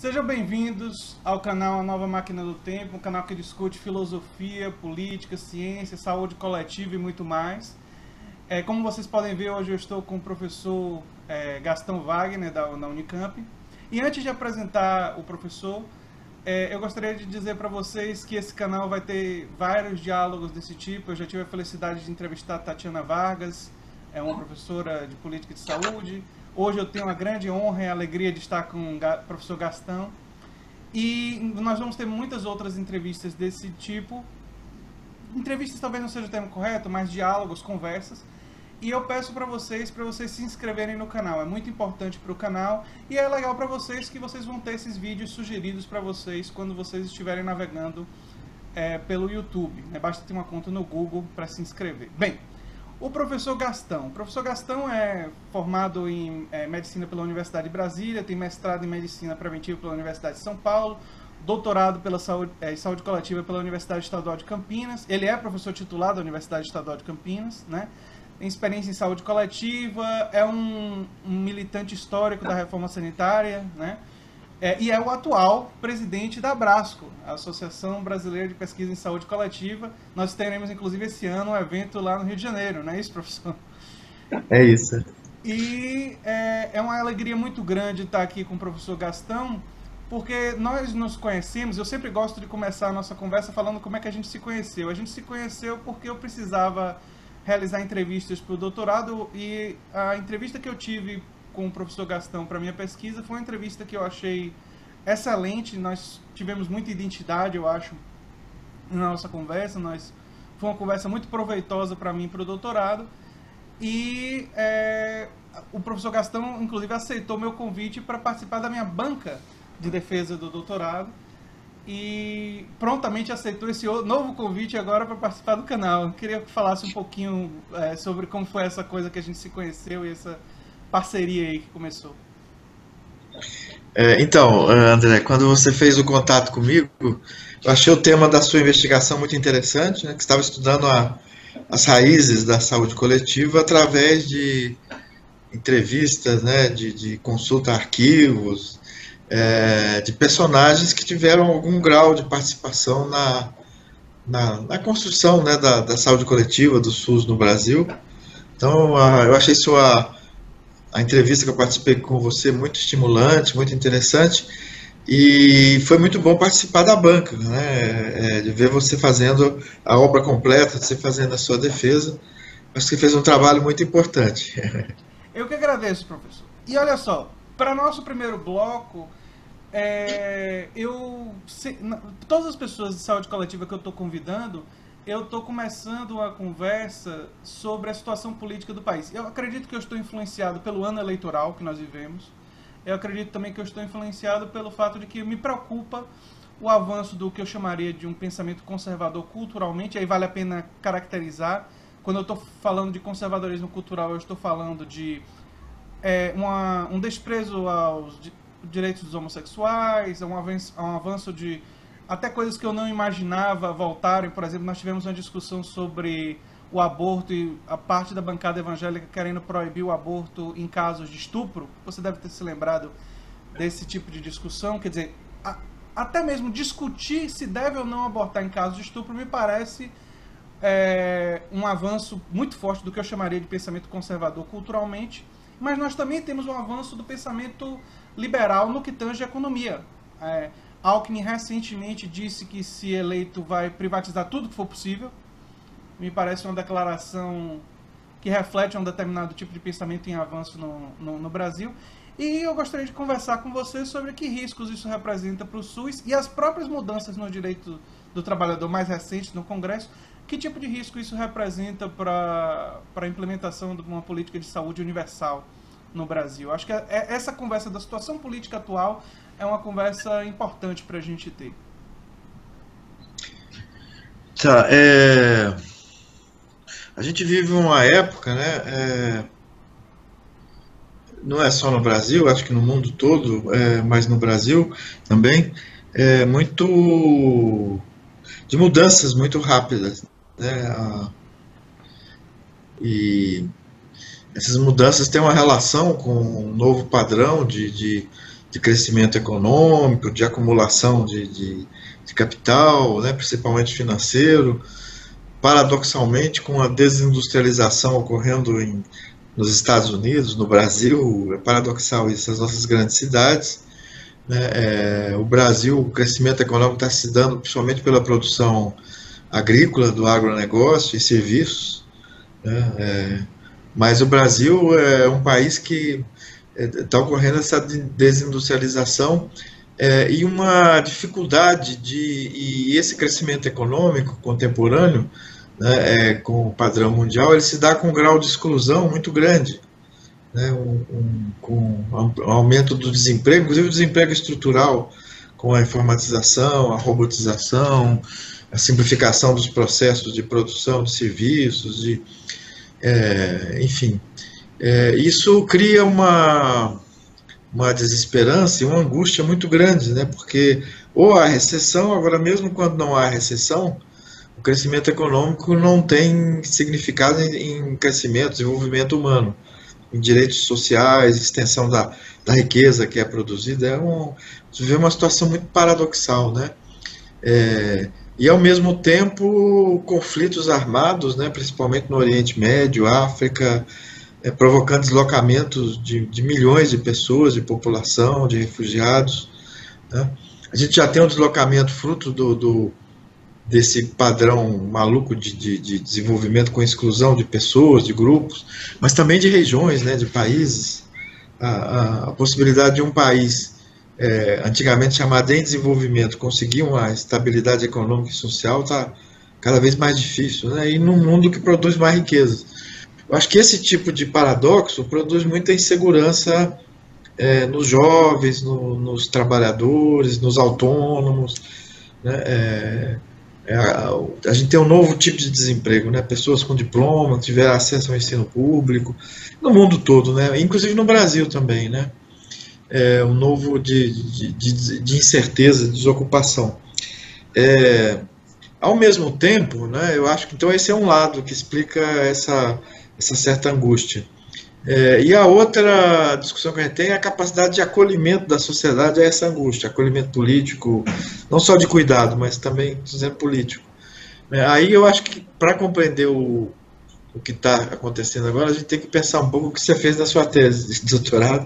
Sejam bem-vindos ao canal A Nova Máquina do Tempo, um canal que discute filosofia, política, ciência, saúde coletiva e muito mais. Como vocês podem ver, hoje eu estou com o professor Gastão Wagner, da Unicamp. E antes de apresentar o professor, eu gostaria de dizer para vocês que esse canal vai ter vários diálogos desse tipo. Eu já tive a felicidade de entrevistar a Tatiana Vargas, uma professora de política de saúde. Hoje eu tenho a grande honra e a alegria de estar com o professor Gastão. E nós vamos ter muitas outras entrevistas desse tipo. Entrevistas talvez não seja o termo correto, mas diálogos, conversas. E eu peço para vocês se inscreverem no canal. É muito importante para o canal e é legal para vocês que vocês vão ter esses vídeos sugeridos para vocês quando vocês estiverem navegando pelo YouTube. Basta ter uma conta no Google para se inscrever. Bem, o professor Gastão. O professor Gastão é formado em Medicina pela Universidade de Brasília, tem mestrado em Medicina Preventiva pela Universidade de São Paulo, doutorado pela saúde coletiva pela Universidade Estadual de Campinas. Ele é professor titular da Universidade Estadual de Campinas, né? Tem experiência em saúde coletiva, é um militante histórico da reforma sanitária, né? E é o atual presidente da Abrasco, a Associação Brasileira de Pesquisa em Saúde Coletiva. Nós teremos, inclusive, esse ano um evento lá no Rio de Janeiro, não é isso, professor? É isso. E é uma alegria muito grande estar aqui com o professor Gastão, porque nós nos conhecemos. Eu sempre gosto de começar a nossa conversa falando como é que a gente se conheceu. A gente se conheceu porque eu precisava realizar entrevistas para o doutorado, e a entrevista que eu tive com o professor Gastão para minha pesquisa foi uma entrevista que eu achei excelente. Nós tivemos muita identidade, eu acho, na nossa conversa. Foi uma conversa muito proveitosa para mim, para o doutorado. E o professor Gastão, inclusive, aceitou meu convite para participar da minha banca de defesa do doutorado. E prontamente aceitou esse novo convite agora para participar do canal. Eu queria que falasse um pouquinho sobre como foi essa coisa que a gente se conheceu e essa parceria aí que começou. Então, André, quando você fez o contato comigo, eu achei o tema da sua investigação muito interessante, né, que estava estudando as raízes da saúde coletiva através de entrevistas, né, de consulta a arquivos, de personagens que tiveram algum grau de participação na construção, né, da saúde coletiva, do SUS no Brasil. Então, eu achei a entrevista que eu participei com você muito estimulante, muito interessante, e foi muito bom participar da banca, né? De ver você fazendo a obra completa, você fazendo a sua defesa. Acho que você fez um trabalho muito importante. Eu que agradeço, professor. E olha só, para nosso primeiro bloco, todas as pessoas de saúde coletiva que eu estou convidando, eu estou começando a conversa sobre a situação política do país. Eu acredito que eu estou influenciado pelo ano eleitoral que nós vivemos. Eu acredito também que eu estou influenciado pelo fato de que me preocupa o avanço do que eu chamaria de um pensamento conservador culturalmente. Aí vale a pena caracterizar. Quando eu estou falando de conservadorismo cultural, eu estou falando de um desprezo aos direitos dos homossexuais, um avanço de até coisas que eu não imaginava voltarem. Por exemplo, nós tivemos uma discussão sobre o aborto e a parte da bancada evangélica querendo proibir o aborto em casos de estupro. Você deve ter se lembrado desse tipo de discussão. Quer dizer, até mesmo discutir se deve ou não abortar em casos de estupro me parece um avanço muito forte do que eu chamaria de pensamento conservador culturalmente. Mas nós também temos um avanço do pensamento liberal no que tange a economia. Alckmin recentemente disse que, se eleito, vai privatizar tudo que for possível. Me parece uma declaração que reflete um determinado tipo de pensamento em avanço no Brasil. E eu gostaria de conversar com você sobre que riscos isso representa para o SUS e as próprias mudanças no direito do trabalhador mais recentes no Congresso. Que tipo de risco isso representa para a implementação de uma política de saúde universal no Brasil? Acho que essa conversa da situação política atual é uma conversa importante para a gente ter. Tá, a gente vive uma época, né? Não é só no Brasil, acho que no mundo todo, mas no Brasil também, muito de mudanças muito rápidas, né? E essas mudanças têm uma relação com um novo padrão de de crescimento econômico, de acumulação de capital, né, principalmente financeiro. Paradoxalmente, com a desindustrialização ocorrendo nos Estados Unidos, no Brasil, é paradoxal isso, as nossas grandes cidades, né, o Brasil, o crescimento econômico está se dando principalmente pela produção agrícola, do agronegócio e serviços, né, mas o Brasil é um país que está ocorrendo essa desindustrialização e uma dificuldade e esse crescimento econômico contemporâneo, né, com o padrão mundial, ele se dá com um grau de exclusão muito grande, né, com um aumento do desemprego, inclusive o desemprego estrutural, com a informatização, a robotização, a simplificação dos processos de produção de serviços, enfim. Isso cria uma desesperança e uma angústia muito grande, né? Porque ou há recessão, agora mesmo quando não há recessão, o crescimento econômico não tem significado em crescimento, desenvolvimento humano, em direitos sociais, extensão da riqueza que é produzida. Você vê uma situação muito paradoxal, né? E ao mesmo tempo conflitos armados, né? Principalmente no Oriente Médio, África, provocando deslocamentos de milhões de pessoas, de população, de refugiados, né? A gente já tem um deslocamento fruto desse padrão maluco de desenvolvimento com exclusão de pessoas, de grupos, mas também de regiões, né, de países. A possibilidade de um país, antigamente chamado em desenvolvimento, conseguir uma estabilidade econômica e social está cada vez mais difícil, né? E num mundo que produz mais riqueza. Eu acho que esse tipo de paradoxo produz muita insegurança nos jovens, nos trabalhadores, nos autônomos, né? A gente tem um novo tipo de desemprego, né? Pessoas com diploma, que tiveram acesso ao ensino público, no mundo todo, né? Inclusive no Brasil também, né? Um novo de incerteza, de desocupação. Ao mesmo tempo, né, eu acho que então esse é um lado que explica essa certa angústia. E a outra discussão que a gente tem é a capacidade de acolhimento da sociedade a essa angústia, acolhimento político, não só de cuidado, mas também, dizendo, político. Aí eu acho que para compreender o que está acontecendo agora, a gente tem que pensar um pouco o que você fez na sua tese de doutorado,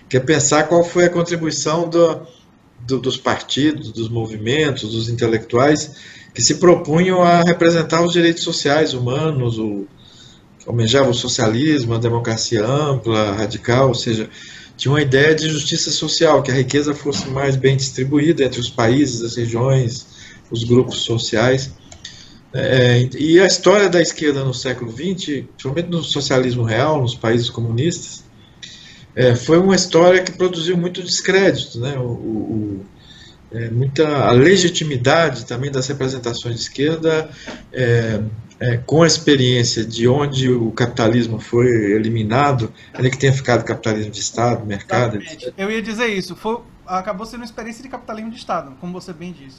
que é pensar qual foi a contribuição dos partidos, dos movimentos, dos intelectuais que se propunham a representar os direitos sociais humanos, almejava o socialismo, a democracia ampla, radical, ou seja, tinha uma ideia de justiça social, que a riqueza fosse mais bem distribuída entre os países, as regiões, os grupos sociais. E a história da esquerda no século XX, principalmente no socialismo real, nos países comunistas, foi uma história que produziu muito descrédito, né? A legitimidade também das representações de esquerda, com a experiência de onde o capitalismo foi eliminado, ainda que tenha ficado capitalismo de Estado, mercado, etc. Eu ia dizer isso, acabou sendo uma experiência de capitalismo de Estado, como você bem disse.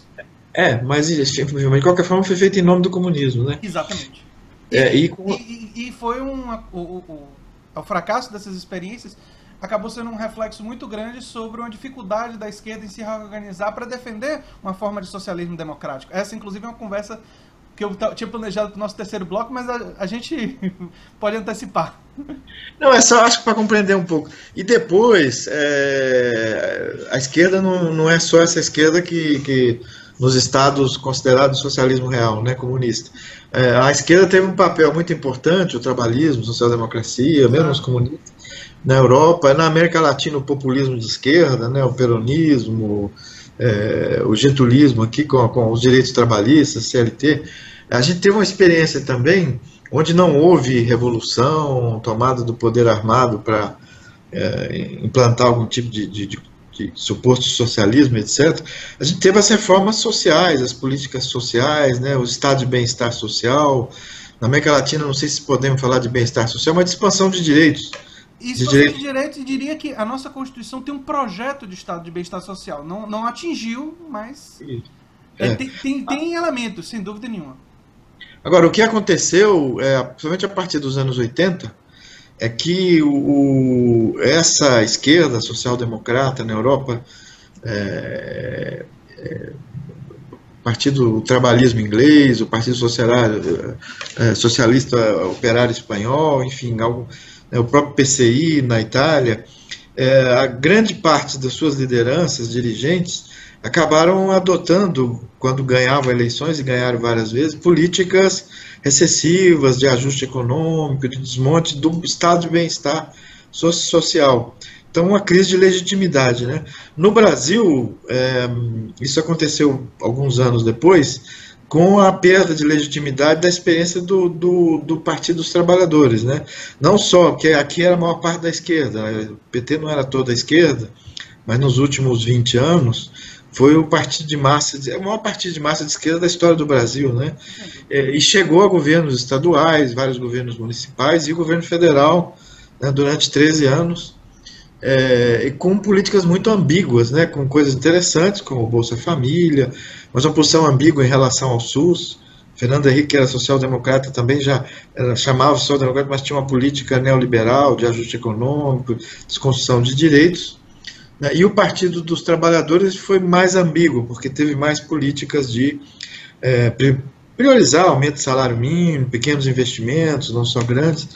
Mas de qualquer forma foi feito em nome do comunismo, né? Exatamente. E foi o fracasso dessas experiências acabou sendo um reflexo muito grande sobre uma dificuldade da esquerda em se reorganizar para defender uma forma de socialismo democrático. Essa, inclusive, é uma conversa que eu tinha planejado para o nosso terceiro bloco, mas a gente pode antecipar. Não, só acho que para compreender um pouco. E depois, a esquerda não é só essa esquerda que nos estados considerados socialismo real, né, comunista. A esquerda teve um papel muito importante, o trabalhismo, a social-democracia, mesmo os comunistas, na Europa, na América Latina, o populismo de esquerda, né, o peronismo, o getulismo aqui com os direitos trabalhistas, CLT. A gente teve uma experiência também onde não houve revolução, tomada do poder armado para implantar algum tipo de suposto socialismo, etc. A gente teve as reformas sociais, as políticas sociais, né, o estado de bem-estar social. Na América Latina, não sei se podemos falar de bem-estar social, mas de expansão de direitos. E se fosse de direito, diria que a nossa Constituição tem um projeto de estado de bem-estar social. Não atingiu, mas tem elementos, sem dúvida nenhuma. Agora, o que aconteceu, principalmente a partir dos anos 80, é que essa esquerda social-democrata na Europa, o Partido Trabalhismo Inglês, o Partido Socialista Operário Espanhol, enfim, o próprio PCI na Itália, a grande parte das suas lideranças, dirigentes, acabaram adotando, quando ganhavam eleições, e ganharam várias vezes, políticas recessivas, de ajuste econômico, de desmonte do estado de bem-estar social. Então, uma crise de legitimidade, né? No Brasil, isso aconteceu alguns anos depois, com a perda de legitimidade da experiência do Partido dos Trabalhadores, né? Não só, porque aqui era a maior parte da esquerda, o PT não era toda a esquerda, mas nos últimos 20 anos foi o partido de massa, o maior partido de massa de esquerda da história do Brasil, né? E chegou a governos estaduais, vários governos municipais e o governo federal, né, durante 13 anos, e com políticas muito ambíguas, né, com coisas interessantes, como o Bolsa Família, mas uma posição ambígua em relação ao SUS. Fernando Henrique, que era social-democrata, também já chamava social-democrata, mas tinha uma política neoliberal, de ajuste econômico, desconstrução de direitos. E o Partido dos Trabalhadores foi mais ambíguo, porque teve mais políticas de priorizar aumento do salário mínimo, pequenos investimentos, não só grandes,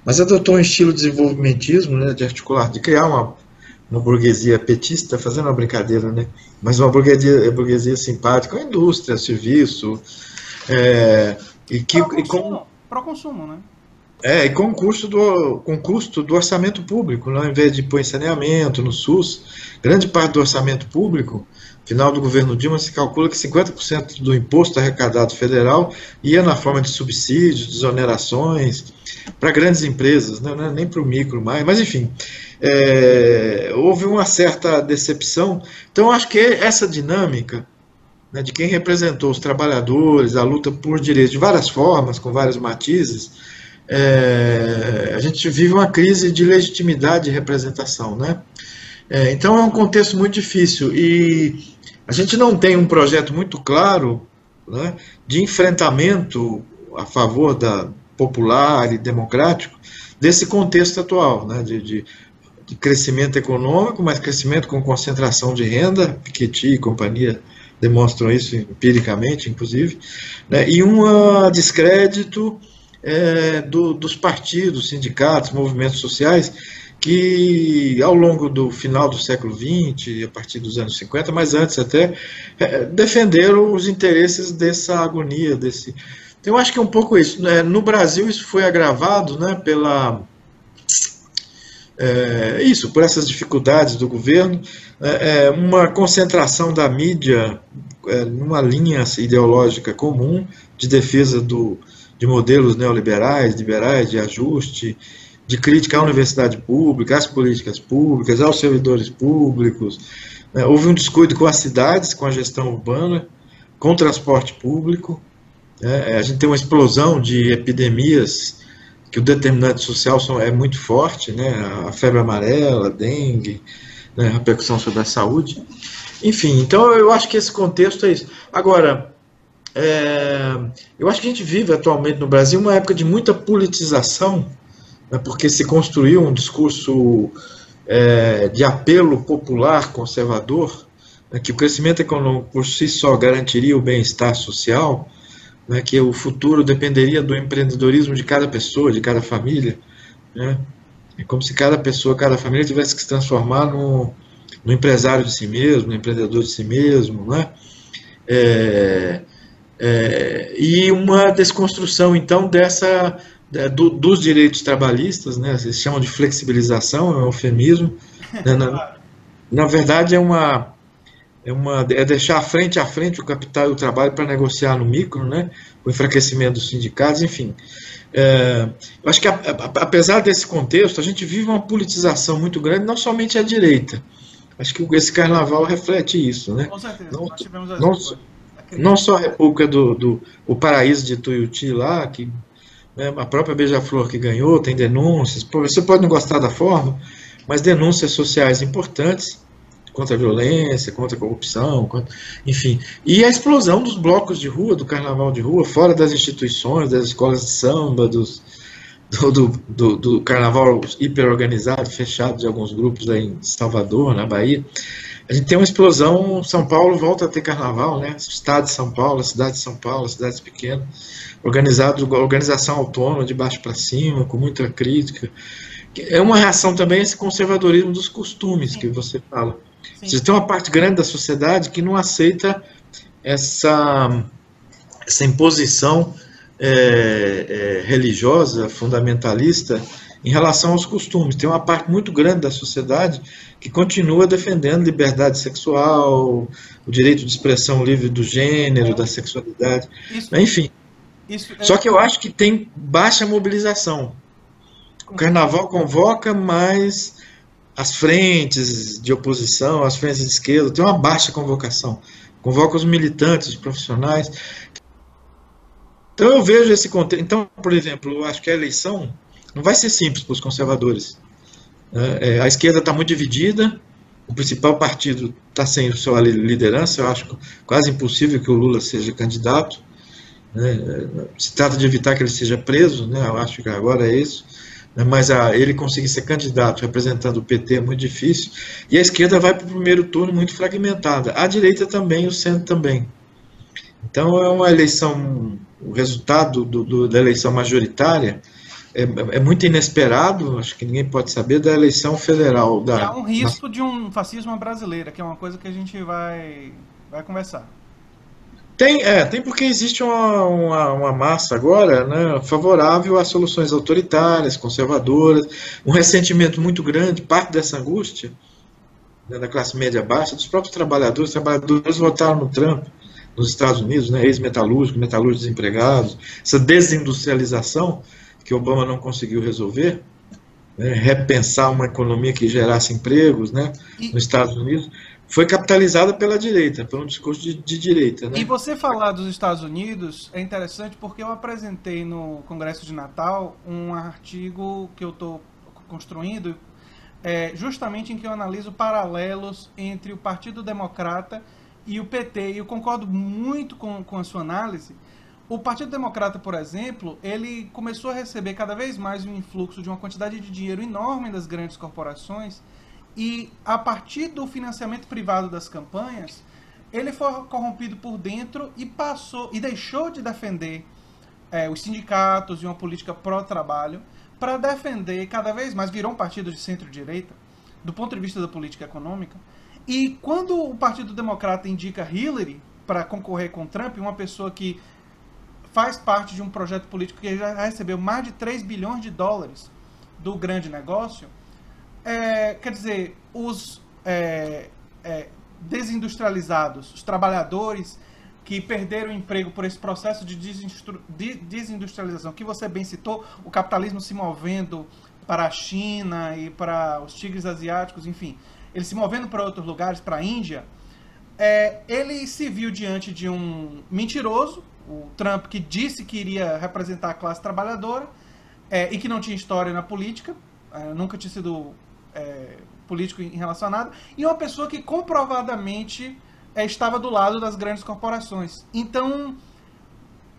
mas adotou um estilo de desenvolvimentismo, né, de articular, de criar uma burguesia petista, fazendo uma brincadeira, né, mas uma burguesia simpática, com a indústria, serviço, Pro consumo, né? E com o custo do orçamento público, né? Ao invés de pôr em saneamento, no SUS, grande parte do orçamento público, no final do governo Dilma, se calcula que 50% do imposto arrecadado federal ia na forma de subsídios, desonerações, para grandes empresas, né? Não é nem para o micro mais, mas enfim, houve uma certa decepção. Então, acho que essa dinâmica, né, de quem representou os trabalhadores, a luta por direitos de várias formas, com vários matizes, a gente vive uma crise de legitimidade e representação, né? Então é um contexto muito difícil e a gente não tem um projeto muito claro, né, de enfrentamento a favor da popular e democrático desse contexto atual, né, de crescimento econômico, mas crescimento com concentração de renda, Piketty e companhia demonstram isso empiricamente, inclusive, né, e um descrédito dos partidos, sindicatos, movimentos sociais, que ao longo do final do século XX, a partir dos anos 50, mas antes até, defenderam os interesses dessa agonia, Então, eu acho que é um pouco isso, né? No Brasil isso foi agravado, né, por essas dificuldades do governo, uma concentração da mídia numa linha ideológica comum de defesa de modelos neoliberais, liberais, de ajuste, de crítica à universidade pública, às políticas públicas, aos servidores públicos. Houve um descuido com as cidades, com a gestão urbana, com o transporte público. A gente tem uma explosão de epidemias que o determinante social é muito forte, né? A febre amarela, a dengue, né? A repercussão sobre a saúde. Enfim, então eu acho que esse contexto é isso. Agora, eu acho que a gente vive atualmente no Brasil uma época de muita politização, né, porque se construiu um discurso de apelo popular conservador, né, que o crescimento econômico por si só garantiria o bem-estar social, né, que o futuro dependeria do empreendedorismo de cada pessoa, de cada família, né. É como se cada pessoa, cada família tivesse que se transformar no empresário de si mesmo, no empreendedor de si mesmo, né. E uma desconstrução, então, dos direitos trabalhistas, né, eles chamam de flexibilização, é um eufemismo, né, na verdade é deixar frente a frente o capital e o trabalho para negociar no micro, né, o enfraquecimento dos sindicatos, enfim. Eu acho que apesar desse contexto, a gente vive uma politização muito grande, não somente à direita. Acho que esse carnaval reflete isso, né? Com certeza, nós tivemos não só a República o Paraíso de Tuiuti lá, que, né, a própria Beija-Flor que ganhou, tem denúncias, você pode não gostar da forma, mas denúncias sociais importantes contra a violência, contra a corrupção, enfim. E a explosão dos blocos de rua, do carnaval de rua, fora das instituições, das escolas de samba, do carnaval hiperorganizado, fechado de alguns grupos aí em Salvador, na Bahia, a gente tem uma explosão, São Paulo volta a ter carnaval, né? Estado de São Paulo, cidade de São Paulo, cidades pequenas, organização autônoma, de baixo para cima, com muita crítica. É uma reação também a esse conservadorismo dos costumes que você fala. Você tem uma parte grande da sociedade que não aceita essa imposição religiosa, fundamentalista, em relação aos costumes. Tem uma parte muito grande da sociedade que continua defendendo liberdade sexual, o direito de expressão livre do gênero, da sexualidade, enfim. Só que eu acho que tem baixa mobilização. O carnaval convoca, mas as frentes de oposição, as frentes de esquerda, tem uma baixa convocação. Convoca os militantes, os profissionais. Então eu vejo esse contexto. Então, por exemplo, eu acho que a eleição não vai ser simples para os conservadores. A esquerda está muito dividida, o principal partido está sem sua liderança, eu acho quase impossível que o Lula seja candidato. Se trata de evitar que ele seja preso, né? Eu acho que agora é isso. Mas ele conseguir ser candidato representando o PT é muito difícil. E a esquerda vai para o primeiro turno muito fragmentada. A direita também, o centro também. Então é uma eleição, o resultado da eleição majoritária é muito inesperado, acho que ninguém pode saber, da eleição federal. E há um risco de um fascismo brasileiro, que é uma coisa que a gente vai conversar. Tem porque existe uma massa agora, né, favorável a soluções autoritárias, conservadoras, um ressentimento muito grande, parte dessa angústia, né, da classe média baixa, dos próprios trabalhadores. Os trabalhadores votaram no Trump, nos Estados Unidos, né, ex-metalúrgicos, metalúrgicos desempregados, essa desindustrialização que Obama não conseguiu resolver, né, repensar uma economia que gerasse empregos, né, nos Estados Unidos, foi capitalizada pela direita, por um discurso de direita. Né? E você falar dos Estados Unidos é interessante porque eu apresentei no Congresso de Natal um artigo que eu estou construindo, justamente em que eu analiso paralelos entre o Partido Democrata e o PT, e eu concordo muito com a sua análise. O Partido Democrata, por exemplo, ele começou a receber cada vez mais um influxo de uma quantidade de dinheiro enorme das grandes corporações, e a partir do financiamento privado das campanhas, ele foi corrompido por dentro e deixou de defender os sindicatos e uma política pró-trabalho para defender cada vez mais, virou um partido de centro-direita, do ponto de vista da política econômica. E quando o Partido Democrata indica Hillary para concorrer com Trump, uma pessoa que faz parte de um projeto político que já recebeu mais de 3 bilhões de dólares do grande negócio, quer dizer, os desindustrializados, os trabalhadores que perderam o emprego por esse processo de desindustrialização, que você bem citou, o capitalismo se movendo para a China e para os tigres asiáticos, enfim, ele se movendo para outros lugares, para a Índia, ele se viu diante de um mentiroso, o Trump, que disse que iria representar a classe trabalhadora e que não tinha história na política, nunca tinha sido político em relação a nada, e uma pessoa que comprovadamente estava do lado das grandes corporações. Então,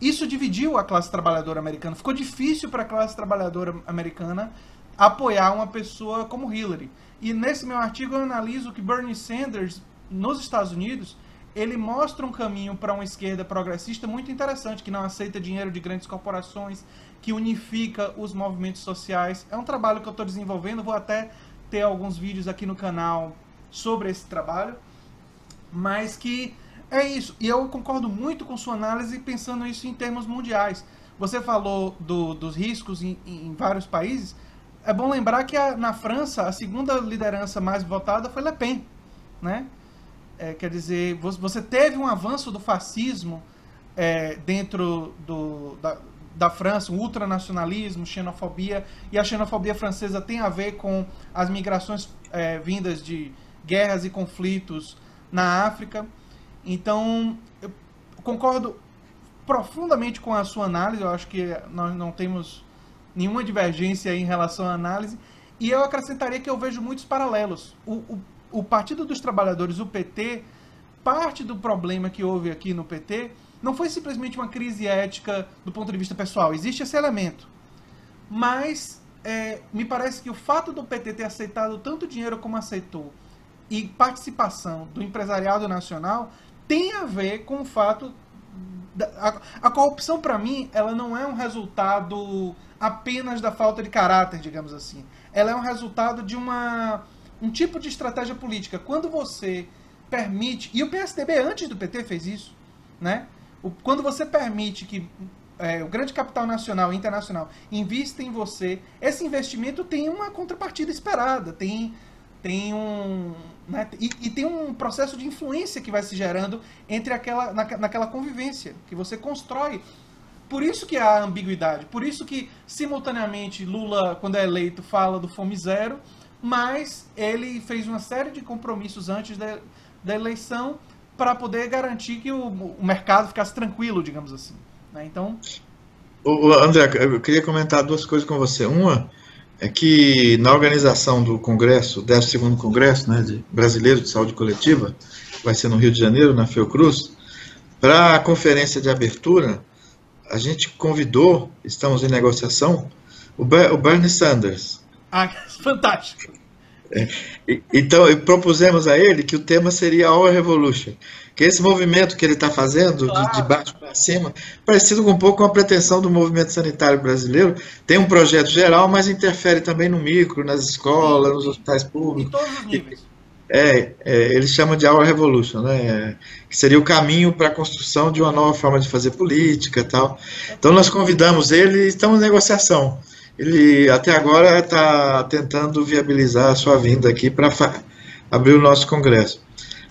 isso dividiu a classe trabalhadora americana. Ficou difícil para a classe trabalhadora americana apoiar uma pessoa como Hillary. E nesse meu artigo eu analiso que Bernie Sanders, nos Estados Unidos, ele mostra um caminho para uma esquerda progressista muito interessante, que não aceita dinheiro de grandes corporações, que unifica os movimentos sociais. É um trabalho que eu estou desenvolvendo, vou até ter alguns vídeos aqui no canal sobre esse trabalho, mas que é isso. E eu concordo muito com sua análise pensando isso em termos mundiais. Você falou dos riscos em vários países. É bom lembrar que na França a segunda liderança mais votada foi Le Pen, né? Quer dizer, você teve um avanço do fascismo dentro da França, um ultranacionalismo, xenofobia, e a xenofobia francesa tem a ver com as migrações vindas de guerras e conflitos na África. Então, eu concordo profundamente com a sua análise, eu acho que nós não temos nenhuma divergência em relação à análise, e eu acrescentaria que eu vejo muitos paralelos. O Partido dos Trabalhadores, o PT, parte do problema que houve aqui no PT não foi simplesmente uma crise ética do ponto de vista pessoal. Existe esse elemento. Mas me parece que o fato do PT ter aceitado tanto dinheiro como aceitou e participação do empresariado nacional tem a ver com o fato... A corrupção, para mim, ela não é um resultado apenas da falta de caráter, digamos assim. Ela é um resultado de um tipo de estratégia política. Quando você permite... E o PSDB, antes do PT, fez isso, né? Quando você permite que o grande capital nacional e internacional invista em você, esse investimento tem uma contrapartida esperada, tem um... Né? E tem um processo de influência que vai se gerando entre naquela convivência que você constrói. Por isso que há ambiguidade, por isso que, simultaneamente, Lula, quando é eleito, fala do Fome Zero, mas ele fez uma série de compromissos antes da eleição para poder garantir que o mercado ficasse tranquilo, digamos assim. Né? Então... André, eu queria comentar duas coisas com você. Uma é que na organização do Congresso, 12º Congresso, né, Brasileiro de Saúde Coletiva, que vai ser no Rio de Janeiro, na Fiocruz, para a conferência de abertura, a gente convidou, estamos em negociação, o Bernie Sanders. Ah, fantástico. Então, propusemos a ele que o tema seria Our Revolution, que esse movimento que ele está fazendo, claro, de baixo para cima, parecido com um pouco com a pretensão do movimento sanitário brasileiro, tem um projeto geral, mas interfere também no micro, nas escolas, nos hospitais públicos. Em todos os níveis. Eles chamam de Our Revolution, né? Que seria o caminho para a construção de uma nova forma de fazer política e tal. Então nós convidamos ele e estamos em negociação. Ele até agora está tentando viabilizar a sua vinda aqui para abrir o nosso congresso.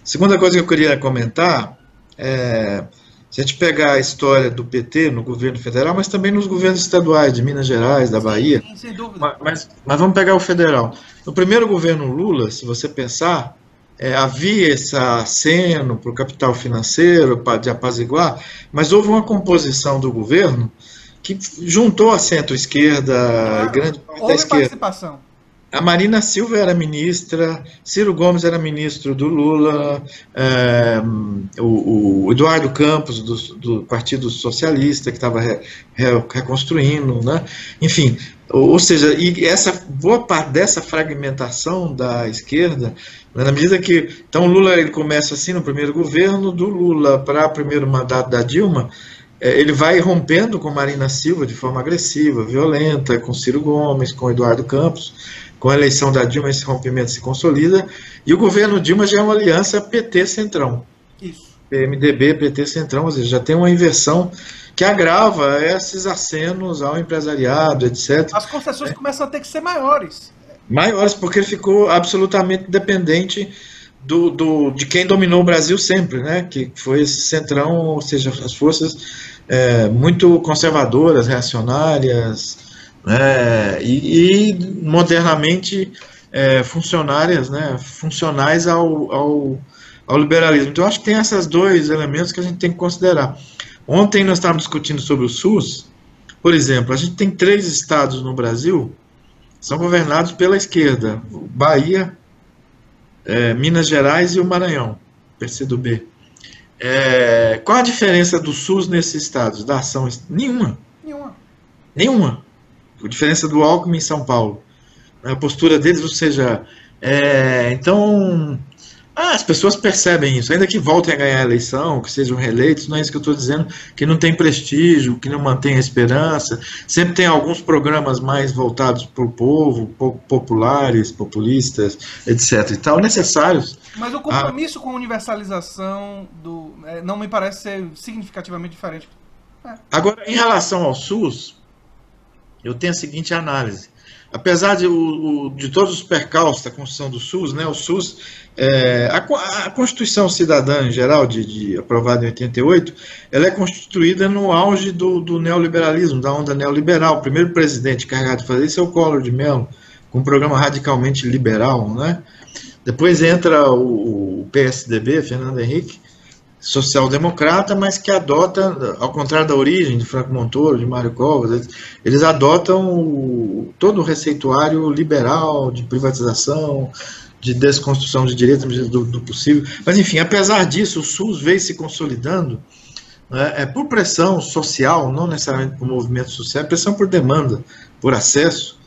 Segunda coisa que eu queria comentar se a gente pegar a história do PT no governo federal, mas também nos governos estaduais de Minas Gerais, da Bahia, sem dúvida. Mas vamos pegar o federal. No primeiro governo Lula, se você pensar, havia esse aceno para o capital financeiro, de apaziguar, mas houve uma composição do governo que juntou a centro-esquerda e grande parte da esquerda. Participação. A Marina Silva era ministra, Ciro Gomes era ministro do Lula, o Eduardo Campos, do Partido Socialista, que estava reconstruindo, né? Enfim, ou seja, e boa parte dessa fragmentação da esquerda, na medida que... Então o Lula ele começa assim no primeiro governo, do Lula para o primeiro mandato da Dilma, ele vai rompendo com Marina Silva de forma agressiva, violenta, com Ciro Gomes, com Eduardo Campos. Com a eleição da Dilma, esse rompimento se consolida, e o governo Dilma já é uma aliança PT-Centrão. Isso. PMDB, PT-Centrão, ou seja, já tem uma inversão que agrava esses acenos ao empresariado, etc. As concessões começam a ter que ser maiores. Maiores, porque ele ficou absolutamente dependente de quem dominou o Brasil sempre, né? Que foi esse Centrão, ou seja, as forças muito conservadoras, reacionárias, e modernamente funcionárias, né, funcionais ao liberalismo. Então, acho que tem esses dois elementos que a gente tem que considerar. Ontem nós estávamos discutindo sobre o SUS. Por exemplo, a gente tem 3 estados no Brasil que são governados pela esquerda: Bahia, Minas Gerais e o Maranhão, PCdoB. Qual a diferença do SUS nesses estados? Da ação? Nenhuma. A diferença do Alckmin em São Paulo. A postura deles, ou seja, então, as pessoas percebem isso, ainda que voltem a ganhar a eleição, que sejam reeleitos, não é isso que eu estou dizendo, que não tem prestígio, que não mantém a esperança, sempre tem alguns programas mais voltados para o povo, populares, populistas, etc. e tal, necessários. Mas o compromisso com a universalização não me parece ser significativamente diferente. Agora, em relação ao SUS, eu tenho a seguinte análise. Apesar de todos os percalços da construção do SUS, né, o SUS, a Constituição Cidadã, em geral, aprovada em 88, ela é constituída no auge do neoliberalismo, da onda neoliberal. O primeiro presidente carregado de fazer isso é o Collor de Mello, com um programa radicalmente liberal, né? Depois entra o PSDB, Fernando Henrique, social-democrata, mas que adota, ao contrário da origem de Franco Montoro, de Mário Covas, eles adotam todo o receituário liberal de privatização, de desconstrução de direitos do possível. Mas, enfim, apesar disso, o SUS veio se consolidando, né, por pressão social, não necessariamente por movimento social, pressão por demanda por acesso,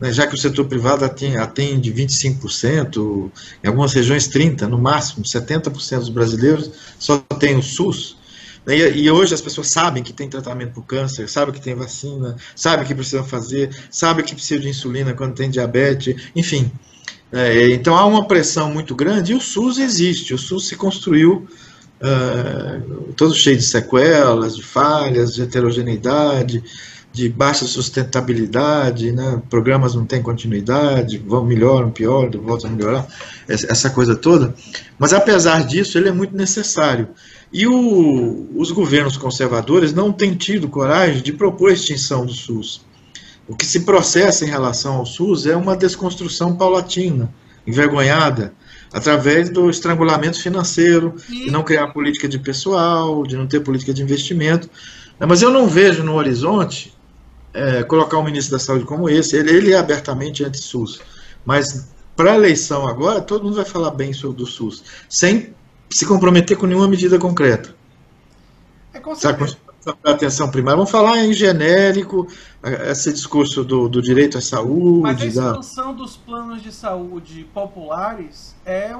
né, já que o setor privado atende 25%, em algumas regiões 30%, no máximo 70% dos brasileiros só tem o SUS. Né, e hoje as pessoas sabem que tem tratamento para o câncer, sabem que tem vacina, sabem que precisam fazer, sabem que precisa de insulina quando tem diabetes, enfim. Então há uma pressão muito grande e o SUS existe, o SUS se construiu todo cheio de sequelas, de falhas, de heterogeneidade, de baixa sustentabilidade, né? Programas não têm continuidade, vão melhoram, pioram, voltam a melhorar, essa coisa toda. Mas apesar disso, ele é muito necessário. E os governos conservadores não têm tido coragem de propor a extinção do SUS. O que se processa em relação ao SUS é uma desconstrução paulatina, envergonhada, através do estrangulamento financeiro, de não criar política de pessoal, de não ter política de investimento. Mas eu não vejo no horizonte colocar um ministro da Saúde como esse. Ele é abertamente anti-SUS, mas para a eleição agora, todo mundo vai falar bem sobre o SUS, sem se comprometer com nenhuma medida concreta. Sabe, a atenção primária, vamos falar em genérico, esse discurso do direito à saúde. Mas a expansão dos planos de saúde populares é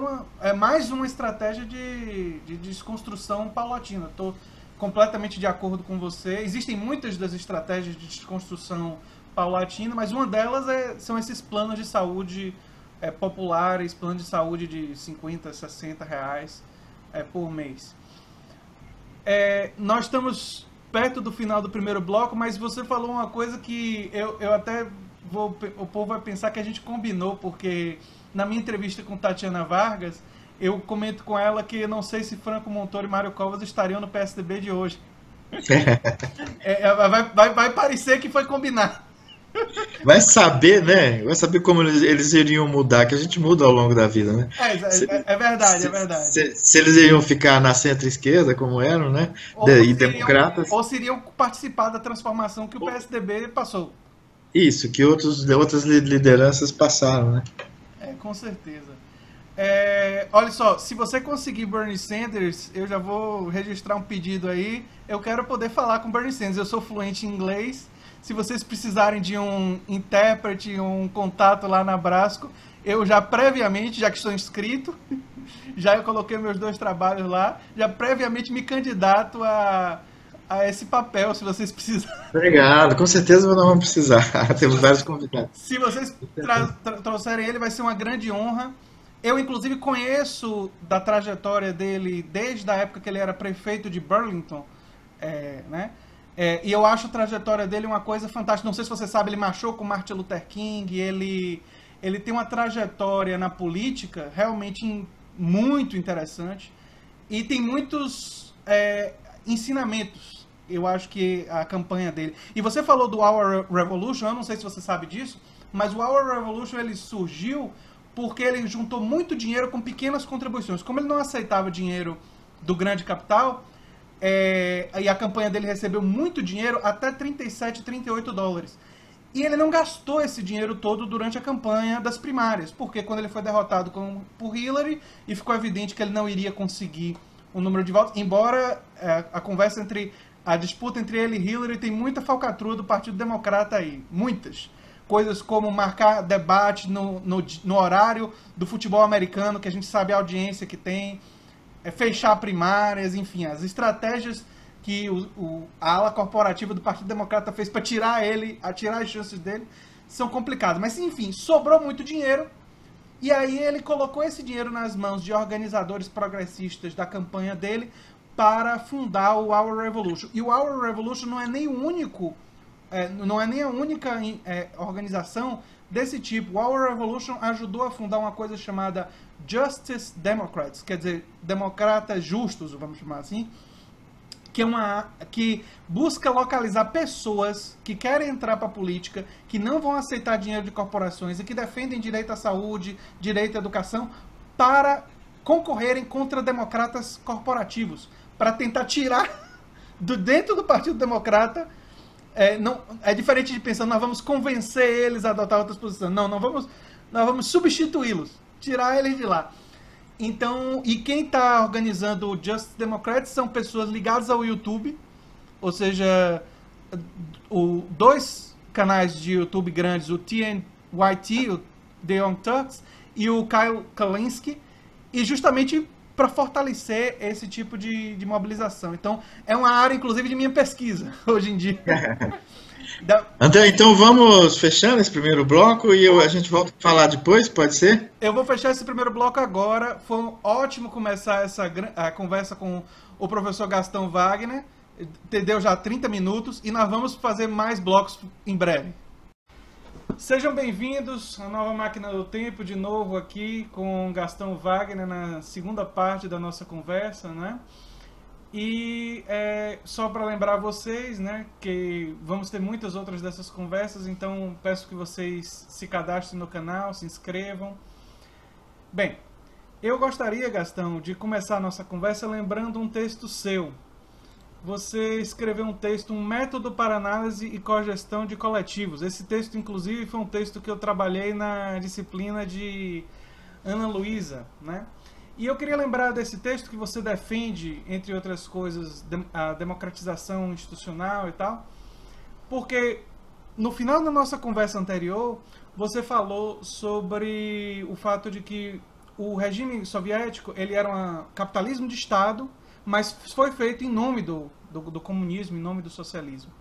mais uma estratégia de desconstrução paulatina. Estou completamente de acordo com você. Existem muitas das estratégias de desconstrução paulatina, mas uma delas são esses planos de saúde populares, planos de saúde de 50, 60 reais por mês. Nós estamos perto do final do primeiro bloco, mas você falou uma coisa que eu até o povo vai pensar que a gente combinou, porque na minha entrevista com Tatiana Vargas, eu comento com ela que eu não sei se Franco Montoro e Mário Covas estariam no PSDB de hoje. Vai parecer que foi combinado. Vai saber, né? Vai saber como eles iriam mudar, que a gente muda ao longo da vida, né? É verdade, é verdade. Se eles iriam ficar na centro-esquerda, como eram, né? Democratas. Ou se iriam participar da transformação que o PSDB passou. Isso, que outras lideranças passaram, né? Com certeza. Olha só, se você conseguir Bernie Sanders, eu já vou registrar um pedido aí. Eu quero poder falar com Bernie Sanders. Eu sou fluente em inglês. Se vocês precisarem de um intérprete, um contato lá na Brasco, eu já previamente, já que estou inscrito, já eu coloquei meus 2 trabalhos lá, já previamente me candidato a esse papel, se vocês precisarem. Obrigado, com certeza nós vamos precisar. Temos vários convidados. Se vocês trouxerem ele, vai ser uma grande honra. Eu, inclusive, conheço da trajetória dele desde a época que ele era prefeito de Burlington, né? E eu acho a trajetória dele uma coisa fantástica. Não sei se você sabe, ele marchou com Martin Luther King, ele tem uma trajetória na política realmente muito interessante e tem muitos ensinamentos, eu acho que a campanha dele. E você falou do Our Revolution, eu não sei se você sabe disso, mas o Our Revolution ele surgiu porque ele juntou muito dinheiro com pequenas contribuições. Como ele não aceitava dinheiro do grande capital, e a campanha dele recebeu muito dinheiro, até 37, 38 dólares. E ele não gastou esse dinheiro todo durante a campanha das primárias, porque quando ele foi derrotado por Hillary, e ficou evidente que ele não iria conseguir o número de votos, embora a disputa entre ele e Hillary tem muita falcatrua do Partido Democrata aí, muitas. Coisas como marcar debate no horário do futebol americano, que a gente sabe a audiência que tem, fechar primárias, enfim, as estratégias que a ala corporativa do Partido Democrata fez para tirar as chances dele são complicadas. Mas, enfim, sobrou muito dinheiro e aí ele colocou esse dinheiro nas mãos de organizadores progressistas da campanha dele para fundar o Our Revolution. E o Our Revolution não é nem o único, não é nem a única organização desse tipo. O Our Revolution ajudou a fundar uma coisa chamada Justice Democrats, quer dizer, democratas justos, vamos chamar assim, que busca localizar pessoas que querem entrar para a política, que não vão aceitar dinheiro de corporações e que defendem direito à saúde, direito à educação, para concorrerem contra democratas corporativos, para tentar tirar dentro do Partido Democrata. É diferente de pensar, nós vamos convencer eles a adotar outras posições. Não, nós vamos substituí-los, tirar eles de lá. Então, e quem está organizando o Justice Democrats são pessoas ligadas ao YouTube, ou seja, dois canais de YouTube grandes, o TNYT, o The Young Turks, e o Kyle Kulinski, e justamente para fortalecer esse tipo de mobilização. Então, é uma área, inclusive, de minha pesquisa, hoje em dia. André, então vamos fechando esse primeiro bloco e a gente volta a falar depois, pode ser? Eu vou fechar esse primeiro bloco agora. Foi ótimo começar a conversa com o professor Gastão Wagner. Deu já 30 minutos e nós vamos fazer mais blocos em breve. Sejam bem-vindos à nova Máquina do Tempo, de novo aqui com Gastão Wagner na segunda parte da nossa conversa, né? E só para lembrar vocês, né, que vamos ter muitas outras dessas conversas, então peço que vocês se cadastrem no canal, se inscrevam. Bem, eu gostaria, Gastão, de começar a nossa conversa lembrando um texto seu. Você escreveu um texto, um método para análise e cogestão de coletivos. Esse texto, inclusive, foi um texto que eu trabalhei na disciplina de Ana Luísa, né? E eu queria lembrar desse texto que você defende, entre outras coisas, a democratização institucional e tal, porque no final da nossa conversa anterior, você falou sobre o fato de que o regime soviético ele era um capitalismo de Estado, mas foi feito em nome do comunismo, em nome do socialismo.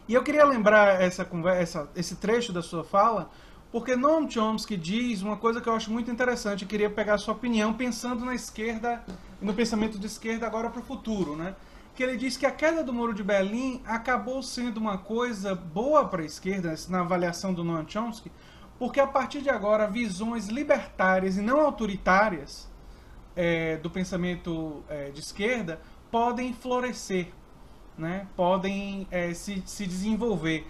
E eu queria lembrar esse trecho da sua fala, porque Noam Chomsky diz uma coisa que eu acho muito interessante, eu queria pegar a sua opinião, pensando na esquerda, no pensamento de esquerda agora para o futuro, né? Que ele diz que a queda do Muro de Berlim acabou sendo uma coisa boa para a esquerda, na avaliação do Noam Chomsky, porque a partir de agora visões libertárias e não autoritárias do pensamento de esquerda podem florescer, né? Podem se desenvolver.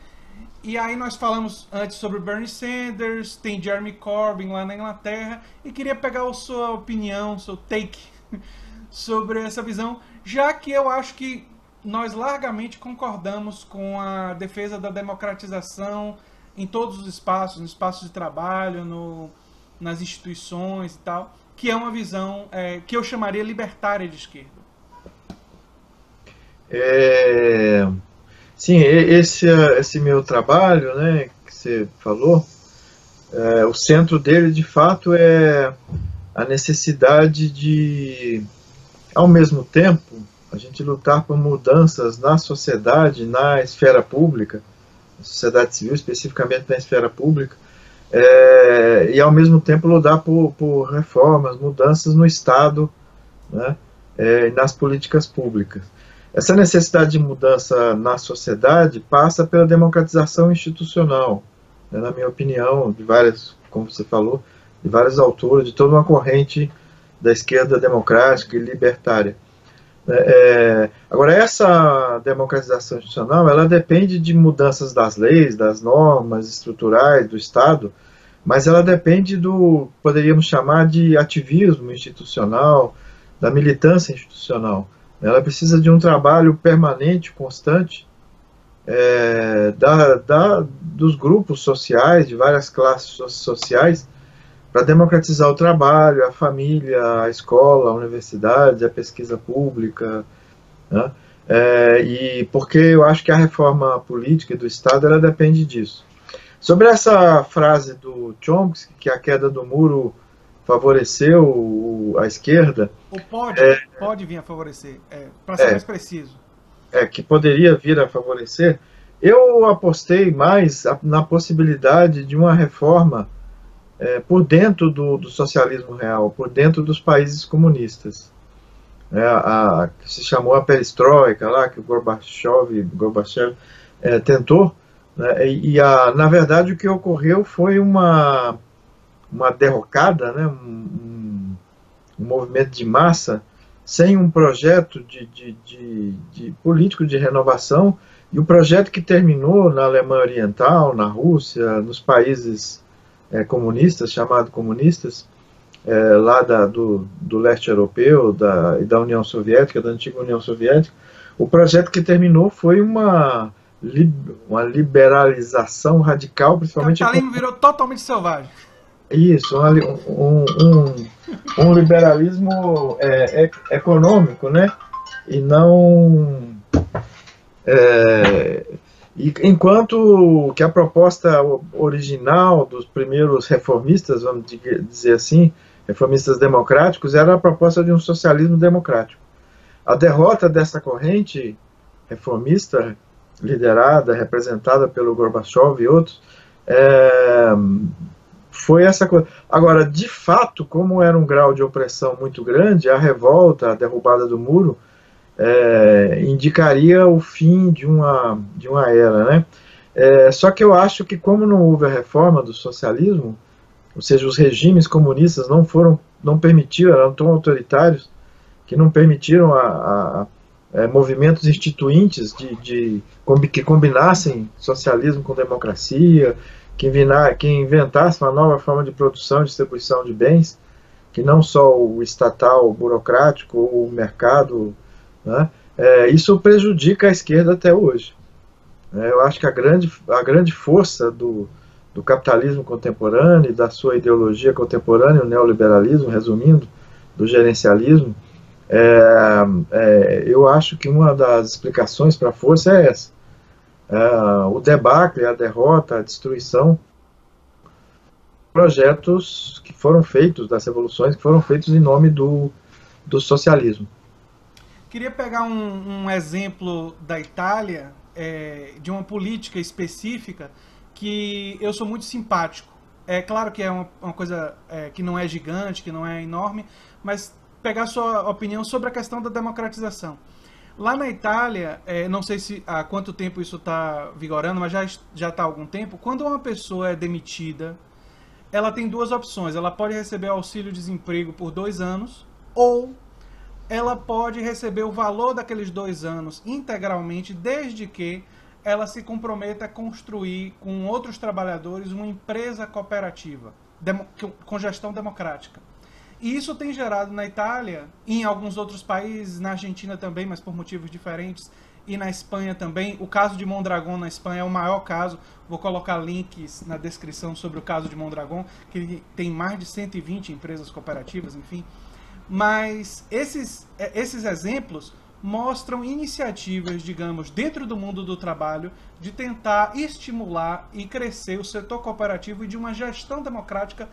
E aí nós falamos antes sobre Bernie Sanders, tem Jeremy Corbyn lá na Inglaterra, e queria pegar a sua opinião, seu take sobre essa visão, já que eu acho que nós largamente concordamos com a defesa da democratização em todos os espaços, no espaço de trabalho, nas instituições e tal, que é uma visão que eu chamaria libertária de esquerda. Sim, esse meu trabalho, né, que você falou, o centro dele, de fato, é a necessidade de, ao mesmo tempo, a gente lutar por mudanças na sociedade, na esfera pública, na sociedade civil, especificamente na esfera pública, e, ao mesmo tempo, lutar por reformas, mudanças no Estado, né, e nas políticas públicas. Essa necessidade de mudança na sociedade passa pela democratização institucional, né, na minha opinião, de várias, como você falou, de vários autores, de toda uma corrente da esquerda democrática e libertária. Agora, essa democratização institucional, ela depende de mudanças das leis, das normas estruturais do Estado, mas ela depende do, poderíamos chamar de ativismo institucional, da militância institucional. Ela precisa de um trabalho permanente, constante, dos grupos sociais, de várias classes sociais, para democratizar o trabalho, a família, a escola, a universidade, a pesquisa pública, né? E porque eu acho que a reforma política do Estado ela depende disso. Sobre essa frase do Chomsky, que a queda do muro favoreceu a esquerda... Ou pode vir a favorecer, para ser mais preciso. Que poderia vir a favorecer. Eu apostei mais na possibilidade de uma reforma por dentro do socialismo real, por dentro dos países comunistas. Que se chamou a perestroika, lá, que o Gorbachev tentou, né, na verdade o que ocorreu foi uma derrocada, né, um movimento de massa, sem um projeto de político de renovação, e o projeto que terminou na Alemanha Oriental, na Rússia, nos países comunistas, chamados comunistas, lá do leste europeu e da União Soviética, da antiga União Soviética, o projeto que terminou foi uma liberalização radical, principalmente... O capitalismo virou totalmente selvagem. Isso, um liberalismo econômico, né? E E enquanto que a proposta original dos primeiros reformistas, vamos dizer assim, reformistas democráticos, era a proposta de um socialismo democrático. A derrota dessa corrente reformista, liderada, representada pelo Gorbachev e outros, foi essa coisa. Agora, de fato, como era um grau de opressão muito grande, a revolta, a derrubada do muro, indicaria o fim de uma era, né? Só que eu acho que como não houve a reforma do socialismo, ou seja, os regimes comunistas não permitiram, eram tão autoritários que não permitiram movimentos instituintes que combinassem socialismo com democracia, que inventasse uma nova forma de produção e distribuição de bens, que não só o estatal, o burocrático, o mercado, né? Isso prejudica a esquerda até hoje. Eu acho que a grande força do capitalismo contemporâneo e da sua ideologia contemporânea, o neoliberalismo, resumindo, do gerencialismo, eu acho que uma das explicações para a força é essa. O debacle, a derrota, a destruição, projetos que foram feitos, das revoluções que foram feitos em nome do socialismo. Queria pegar um exemplo da Itália, de uma política específica que eu sou muito simpático. É claro que é uma coisa que não é gigante, que não é enorme, mas pegar sua opinião sobre a questão da democratização. Lá na Itália, não sei há quanto tempo isso está vigorando, mas já está há algum tempo, quando uma pessoa é demitida, ela tem duas opções. Ela pode receber auxílio-desemprego por 2 anos, ou ela pode receber o valor daqueles 2 anos integralmente, desde que ela se comprometa a construir com outros trabalhadores uma empresa cooperativa, com gestão democrática. E isso tem gerado na Itália, em alguns outros países, na Argentina também, mas por motivos diferentes, e na Espanha também. O caso de Mondragón na Espanha é o maior caso. Vou colocar links na descrição sobre o caso de Mondragón, que tem mais de 120 empresas cooperativas, enfim. Mas esses exemplos mostram iniciativas, digamos, dentro do mundo do trabalho, de tentar estimular e crescer o setor cooperativo e de uma gestão democrática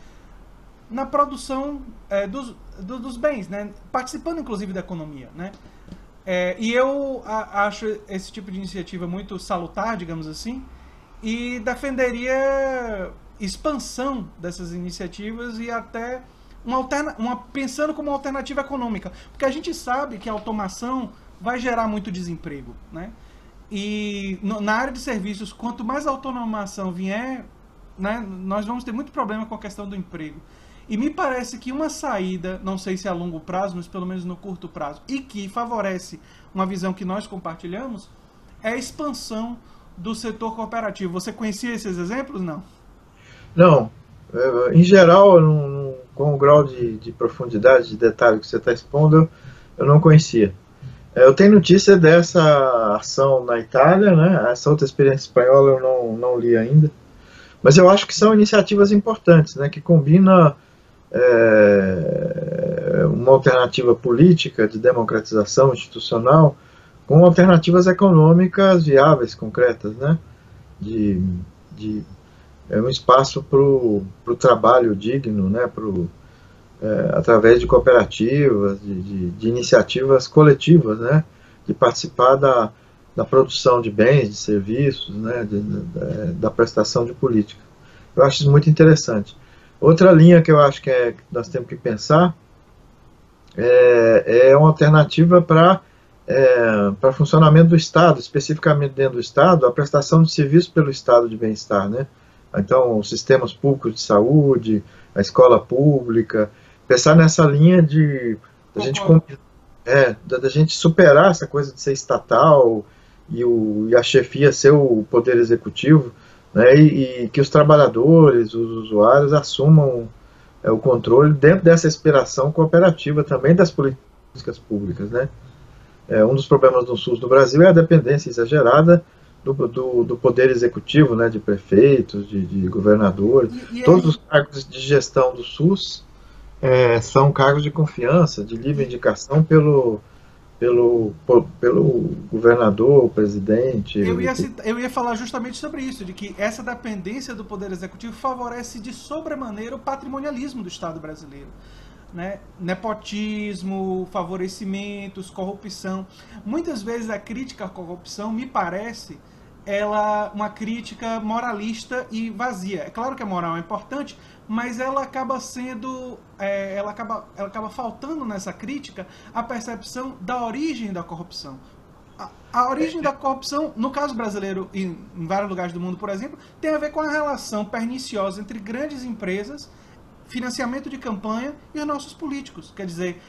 na produção dos bens, né? Participando inclusive da economia, né? E eu acho esse tipo de iniciativa muito salutar, digamos assim, e defenderia expansão dessas iniciativas e até pensando como uma alternativa econômica, porque a gente sabe que a automação vai gerar muito desemprego, né? E na área de serviços, quanto mais automação vier, né, nós vamos ter muito problema com a questão do emprego. E me parece que uma saída, não sei se a longo prazo, mas pelo menos no curto prazo, e que favorece uma visão que nós compartilhamos, é a expansão do setor cooperativo. Você conhecia esses exemplos? Não? Não. Em geral, com o grau de profundidade, de detalhe que você está expondo, eu não conhecia. Eu tenho notícia dessa ação na Itália, né? Essa outra experiência espanhola eu não li ainda. Mas eu acho que são iniciativas importantes, né? Que combina uma alternativa política de democratização institucional com alternativas econômicas viáveis, concretas, né? Um espaço para o trabalho digno, né? Através de cooperativas, de iniciativas coletivas, né? De participar da produção de bens, de serviços, né? Da prestação de política. Eu acho isso muito interessante. Outra linha que eu acho que nós temos que pensar é uma alternativa para funcionamento do Estado, especificamente dentro do Estado, a prestação de serviço pelo Estado de bem-estar, né? Então, os sistemas públicos de saúde, a escola pública, pensar nessa linha da gente superar essa coisa de ser estatal e a chefia ser o poder executivo, né, e que os trabalhadores, os usuários assumam o controle dentro dessa aspiração cooperativa também das políticas públicas, né? Um dos problemas do SUS no Brasil é a dependência exagerada do poder executivo, né, de prefeitos, de governadores. Todos os cargos de gestão do SUS são cargos de confiança, de livre indicação pelo pelo governador, o presidente. Eu ia falar justamente sobre isso, de que essa dependência do Poder Executivo favorece de sobremaneira o patrimonialismo do Estado brasileiro. Né? Nepotismo, favorecimentos, corrupção. Muitas vezes a crítica à corrupção me parece ela uma crítica moralista e vazia. É claro que a moral é importante, mas ela acaba sendo, ela acaba faltando nessa crítica a percepção da origem da corrupção. A origem da corrupção, no caso brasileiro e em vários lugares do mundo, por exemplo, tem a ver com a relação perniciosa entre grandes empresas, financiamento de campanha e os nossos políticos. Quer dizer,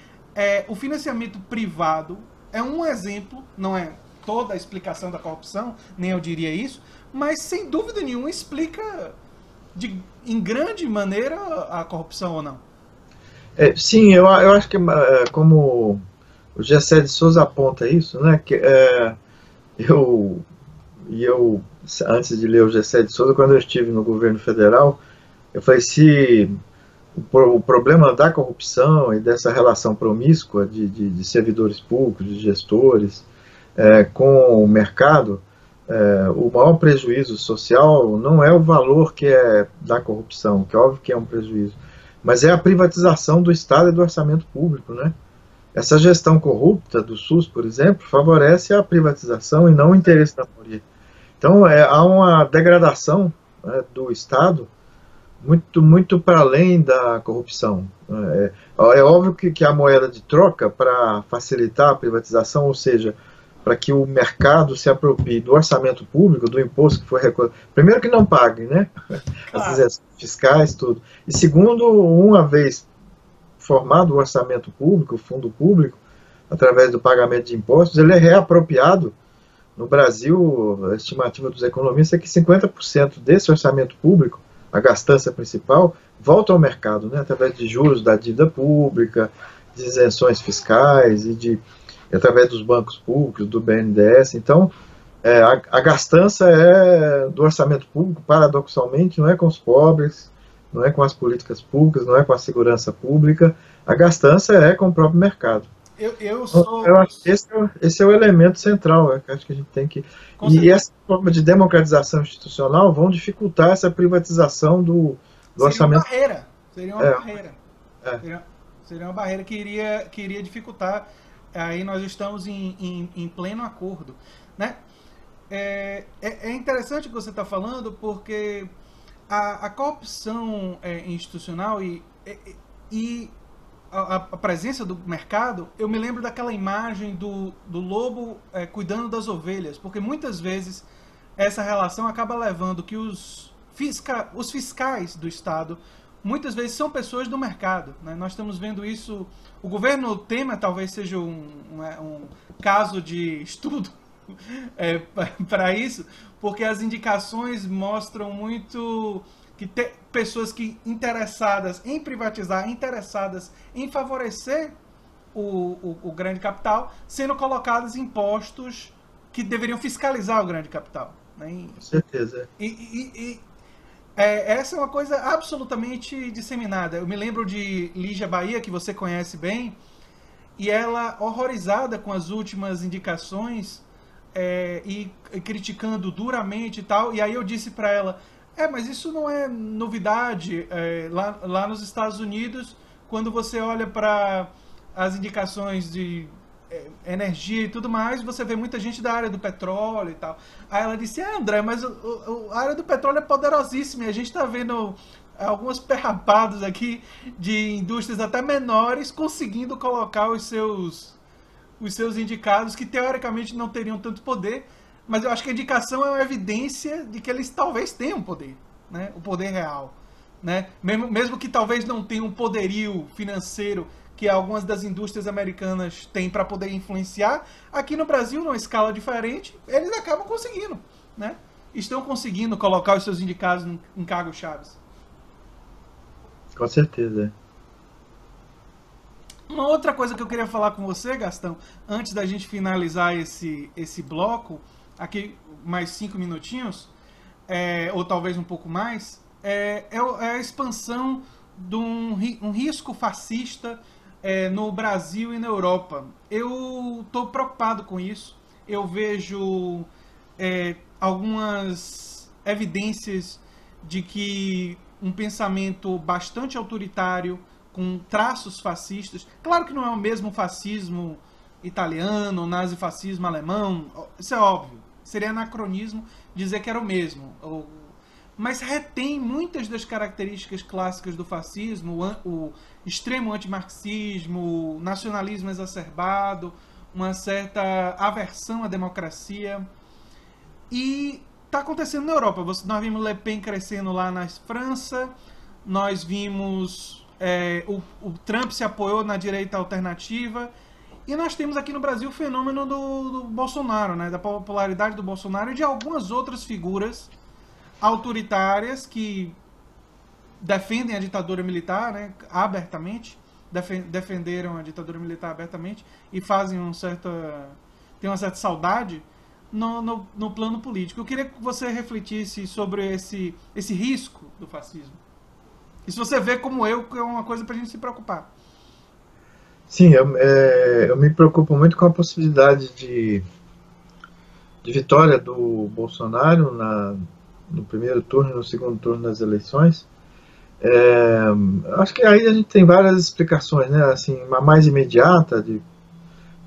o financiamento privado é um exemplo, não é toda a explicação da corrupção, nem eu diria isso, mas sem dúvida nenhuma explica em grande maneira a corrupção ou não. Sim, eu acho que como o Gessé de Souza aponta isso, né, que eu, antes de ler o Gessé de Souza, quando eu estive no governo federal, eu falei, se o problema da corrupção e dessa relação promíscua de servidores públicos, de gestores, com o mercado, o maior prejuízo social não é o valor que é da corrupção, que é óbvio que é um prejuízo, mas é a privatização do Estado e do orçamento público, né? Essa gestão corrupta do SUS, por exemplo, favorece a privatização e não o interesse da maioria. Então, há uma degradação, né, do Estado muito para além da corrupção. É óbvio que a moeda de troca para facilitar a privatização, ou seja, para que o mercado se aproprie do orçamento público, do imposto que foi recolhido. Primeiro que não pague, né? As isenções fiscais, tudo. E segundo, uma vez formado o orçamento público, o fundo público, através do pagamento de impostos, ele é reapropriado. No Brasil, a estimativa dos economistas é que 50% desse orçamento público, a gastança principal, volta ao mercado, né? Através de juros da dívida pública, de isenções fiscais e através dos bancos públicos, do BNDES. Então, a gastança do orçamento público, paradoxalmente, não é com os pobres, não é com as políticas públicas, não é com a segurança pública, a gastança é com o próprio mercado. Eu acho que esse é o elemento central, eu acho que a gente tem que... E essa forma de democratização institucional vão dificultar essa privatização do orçamento. Seria uma barreira. Seria uma barreira que iria dificultar. Aí nós estamos em pleno acordo, né? É interessante o que você está falando, porque a corrupção institucional e a presença do mercado, eu me lembro daquela imagem do lobo cuidando das ovelhas, porque muitas vezes essa relação acaba levando que os fiscais do Estado muitas vezes são pessoas do mercado, né? Nós estamos vendo isso. O governo Temer talvez seja um caso de estudo para isso, porque as indicações mostram muito que pessoas interessadas em privatizar, interessadas em favorecer o grande capital, sendo colocadas em postos que deveriam fiscalizar o grande capital, né? Com certeza. Essa é uma coisa absolutamente disseminada. Eu me lembro de Lígia Bahia, que você conhece bem, e ela, horrorizada com as últimas indicações e criticando duramente e tal, e aí eu disse para ela, mas isso não é novidade. Lá nos Estados Unidos, quando você olha para as indicações de energia e tudo mais, você vê muita gente da área do petróleo e tal. Aí ela disse, André, mas a área do petróleo é poderosíssima e a gente está vendo algumas perrapadas aqui de indústrias até menores conseguindo colocar os seus indicados que teoricamente não teriam tanto poder, mas eu acho que a indicação é uma evidência de que eles talvez tenham poder, né? O poder real, né? Mesmo que talvez não tenham um poderio financeiro que algumas das indústrias americanas têm para poder influenciar, aqui no Brasil, numa escala diferente, eles acabam conseguindo, né? Estão conseguindo colocar os seus indicados em cargos chaves. Com certeza. Uma outra coisa que eu queria falar com você, Gastão, antes da gente finalizar esse bloco, aqui mais 5 minutinhos, ou talvez um pouco mais, é a expansão de um risco fascista no Brasil e na Europa. Eu estou preocupado com isso. Eu vejo algumas evidências de que um pensamento bastante autoritário, com traços fascistas, claro que não é o mesmo fascismo italiano, nazifascismo alemão, isso é óbvio, seria anacronismo dizer que era o mesmo, mas retém muitas das características clássicas do fascismo, o extremo antimarxismo, o nacionalismo exacerbado, uma certa aversão à democracia. E está acontecendo na Europa. Nós vimos Le Pen crescendo lá na França, nós vimos o Trump se apoiou na direita alternativa, e nós temos aqui no Brasil o fenômeno do Bolsonaro, né, da popularidade do Bolsonaro e de algumas outras figuras autoritárias que defendem a ditadura militar, né, abertamente, defenderam a ditadura militar abertamente e fazem tem uma certa saudade no plano político. Eu queria que você refletisse sobre esse risco do fascismo. E se você vê como eu, que é uma coisa para a gente se preocupar. Sim, eu me preocupo muito com a possibilidade de vitória do Bolsonaro no primeiro turno e no segundo turno das eleições. Acho que aí a gente tem várias explicações, né? Assim, a mais imediata de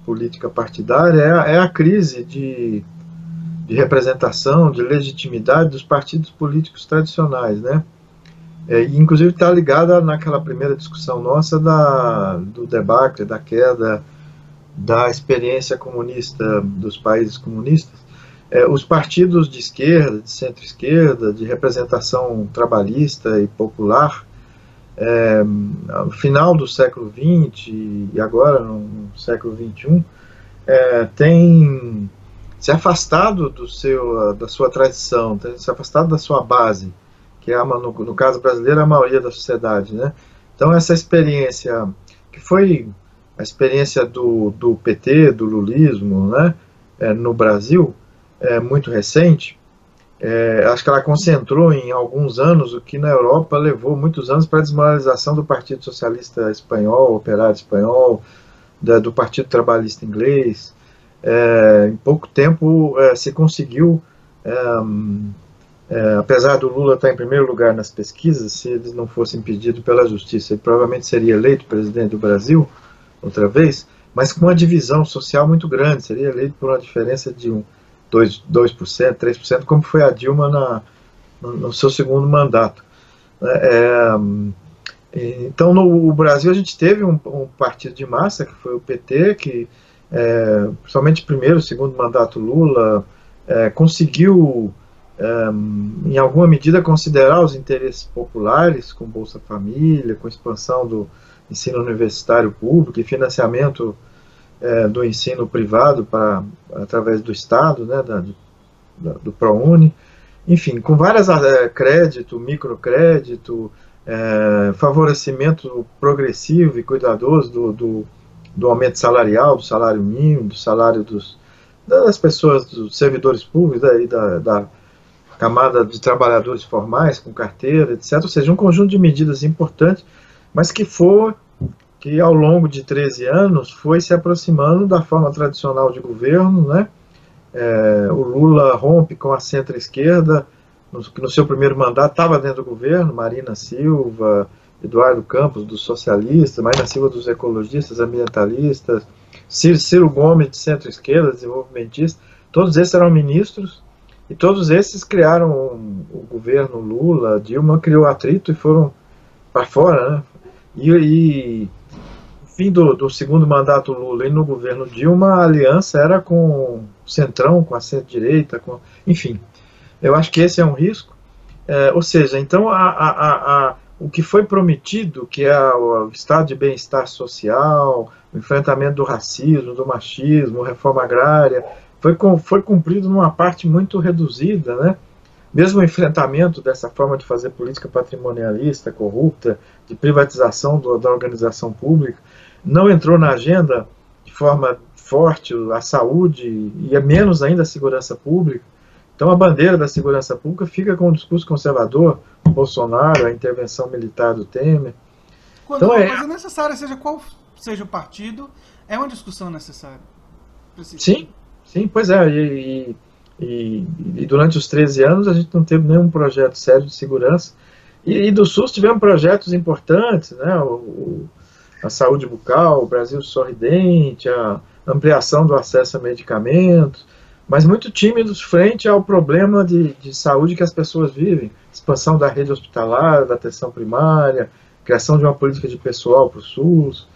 política partidária é a crise de representação, de legitimidade dos partidos políticos tradicionais, né? Inclusive está ligada naquela primeira discussão nossa do debacle, da queda da experiência comunista dos países comunistas. Os partidos de esquerda, de centro-esquerda, de representação trabalhista e popular, no final do século XX e agora no século XXI, têm se afastado da sua tradição, têm se afastado da sua base, que é, no caso brasileiro, a maioria da sociedade, né? Então, essa experiência, que foi a experiência do PT, do lulismo, né, no Brasil, muito recente, acho que ela concentrou em alguns anos o que na Europa levou muitos anos para a desmoralização do Partido Socialista Espanhol, Operário Espanhol, do Partido Trabalhista Inglês. Em pouco tempo se conseguiu, apesar do Lula estar em primeiro lugar nas pesquisas, se ele não fosse impedido pela justiça, ele provavelmente seria eleito presidente do Brasil outra vez, mas com uma divisão social muito grande, seria eleito por uma diferença de 2%, 3%, como foi a Dilma no seu segundo mandato. Então, no Brasil, a gente teve um partido de massa, que foi o PT, que, principalmente primeiro, segundo mandato Lula, conseguiu, em alguma medida, considerar os interesses populares, com Bolsa Família, com expansão do ensino universitário público e financiamento do ensino privado através do Estado, né, do ProUni, enfim, com várias crédito, microcrédito, favorecimento progressivo e cuidadoso do aumento salarial, do salário mínimo, do salário das pessoas, dos servidores públicos, da camada de trabalhadores formais, com carteira, etc. Ou seja, um conjunto de medidas importantes, mas que ao longo de 13 anos foi se aproximando da forma tradicional de governo, né? O Lula rompe com a centro-esquerda, que no seu primeiro mandato estava dentro do governo, Marina Silva, Eduardo Campos, dos socialistas, Marina Silva dos ecologistas, ambientalistas, Ciro Gomes, de centro-esquerda, desenvolvimentista, todos esses eram ministros, e todos esses criaram o governo Lula. Dilma criou atrito e foram para fora, né? E no fim do segundo mandato Lula e no governo Dilma, a aliança era com o Centrão, com a centro-direita, enfim. Eu acho que esse é um risco. Ou seja, então, o que foi prometido, que é o estado de bem-estar social, o enfrentamento do racismo, do machismo, reforma agrária, foi cumprido numa parte muito reduzida, né? Mesmo o enfrentamento dessa forma de fazer política patrimonialista, corrupta, de privatização da organização pública, não entrou na agenda de forma forte a saúde e menos ainda a segurança pública. Então a bandeira da segurança pública fica com o discurso conservador, o Bolsonaro, a intervenção militar do Temer. Quando uma coisa necessária, seja qual seja o partido, é uma discussão necessária. Sim, sim, pois é. E durante os 13 anos a gente não teve nenhum projeto sério de segurança. E do SUS tivemos projetos importantes, né? A saúde bucal, o Brasil Sorridente, a ampliação do acesso a medicamentos, mas muito tímidos frente ao problema de saúde que as pessoas vivem. Expansão da rede hospitalar, da atenção primária, criação de uma política de pessoal para o SUS,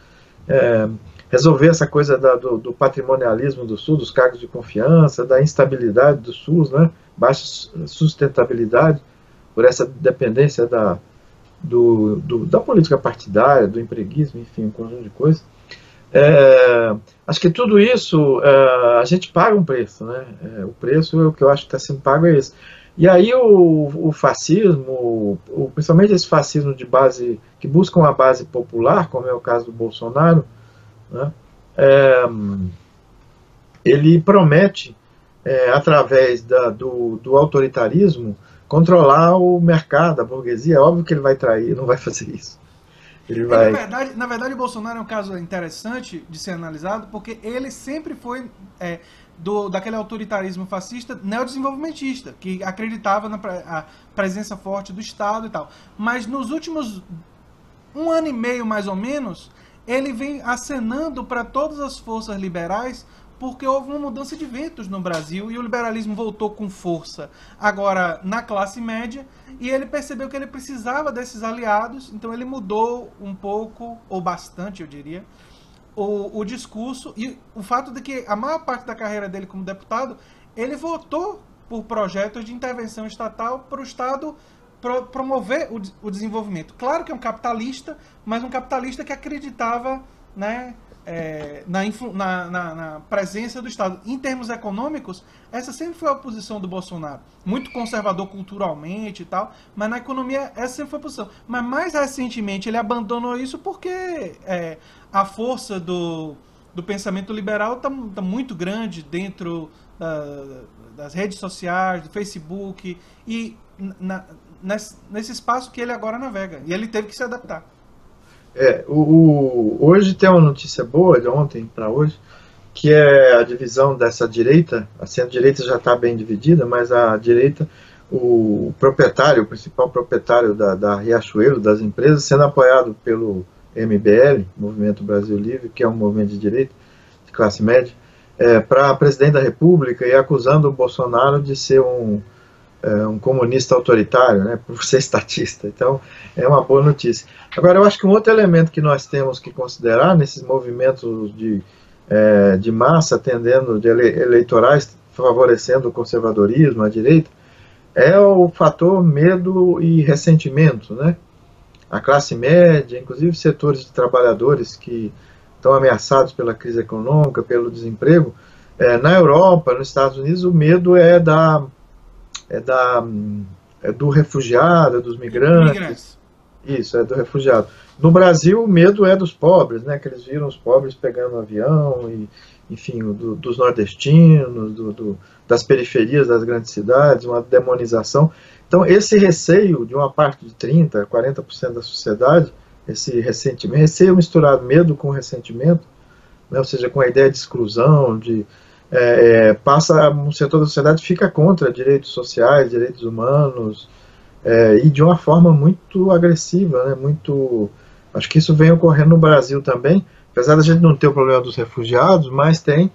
resolver essa coisa do patrimonialismo do SUS, dos cargos de confiança, da instabilidade do SUS, né? Baixa sustentabilidade, por essa dependência da política partidária, do empreguismo, enfim, um conjunto de coisas. Acho que tudo isso, a gente paga um preço, né? O preço, o que eu acho que está sendo pago é esse. E aí o fascismo, principalmente esse fascismo de base, que busca uma base popular, como é o caso do Bolsonaro, né? Ele promete, através do autoritarismo, controlar o mercado, a burguesia. É óbvio que ele vai trair, não vai fazer isso. Ele vai... Na verdade, o Bolsonaro é um caso interessante de ser analisado, porque ele sempre foi daquele autoritarismo fascista neodesenvolvimentista, que acreditava na presença forte do Estado e tal. Mas nos últimos 1 ano e meio, mais ou menos, ele vem acenando para todas as forças liberais, porque houve uma mudança de ventos no Brasil e o liberalismo voltou com força agora na classe média, e ele percebeu que ele precisava desses aliados, então ele mudou um pouco, ou bastante, eu diria, o discurso, e o fato de que a maior parte da carreira dele como deputado, ele votou por projetos de intervenção estatal para o Estado promover o desenvolvimento. Claro que é um capitalista, mas um capitalista que acreditava, né, na presença do Estado. Em termos econômicos, essa sempre foi a posição do Bolsonaro. Muito conservador culturalmente e tal, mas na economia essa sempre foi a posição. Mas mais recentemente ele abandonou isso porque a força do pensamento liberal está muito grande dentro das redes sociais, do Facebook, e nesse espaço que ele agora navega. E ele teve que se adaptar. Hoje tem uma notícia boa, de ontem para hoje, que é a divisão dessa direita. A centro-direita já está bem dividida, mas a direita, o principal proprietário da Riachuelo, das empresas, sendo apoiado pelo MBL, Movimento Brasil Livre, que é um movimento de direita, de classe média, para presidente da República, e acusando o Bolsonaro de ser um comunista autoritário, né, por ser estatista. Então, é uma boa notícia. Agora, eu acho que um outro elemento que nós temos que considerar nesses movimentos de massa, eleitorais, favorecendo o conservadorismo, a direita, é o fator medo e ressentimento, né? A classe média, inclusive setores de trabalhadores que estão ameaçados pela crise econômica, pelo desemprego. Na Europa, nos Estados Unidos, o medo é do refugiado, dos migrantes. Isso, é do refugiado. No Brasil, o medo é dos pobres, né? Que eles viram os pobres pegando um avião, e, enfim, dos nordestinos, das periferias das grandes cidades, uma demonização. Então, esse receio de uma parte de 30%, 40% da sociedade, esse ressentimento, receio misturado, medo com ressentimento, né? Ou seja, com a ideia de exclusão, um setor da sociedade fica contra direitos sociais, direitos humanos, e de uma forma muito agressiva, né? Acho que isso vem ocorrendo no Brasil também, apesar da gente não ter o problema dos refugiados, mas tem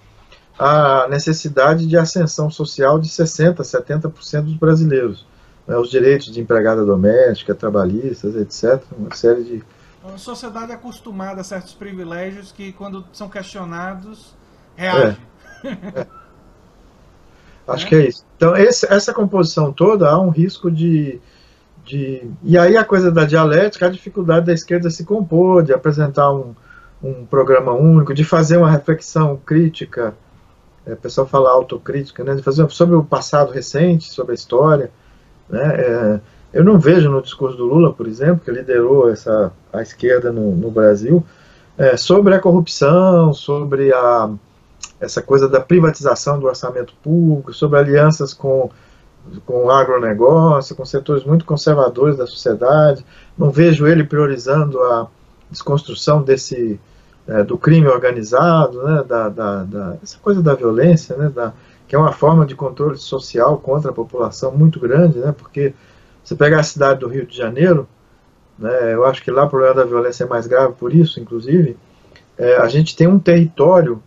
a necessidade de ascensão social de 60%, 70% dos brasileiros, né? Os direitos de empregada doméstica, trabalhistas, etc., uma série de... Uma sociedade acostumada a certos privilégios que, quando são questionados, reagem. Acho que é isso. Então, essa composição toda, há um risco de... E aí a coisa da dialética, a dificuldade da esquerda se compor, de apresentar um programa único, de fazer uma reflexão crítica, o pessoal fala autocrítica, né, de fazer sobre o passado recente, sobre a história, né. Eu não vejo no discurso do Lula, por exemplo, que liderou a esquerda no Brasil, sobre a corrupção, sobre essa coisa da privatização do orçamento público, sobre alianças com o agronegócio, com setores muito conservadores da sociedade. Não vejo ele priorizando a desconstrução do crime organizado, né, essa coisa da violência, né, que é uma forma de controle social contra a população muito grande, né, porque você pega a cidade do Rio de Janeiro, né, eu acho que lá o problema da violência é mais grave por isso, inclusive, a gente tem um território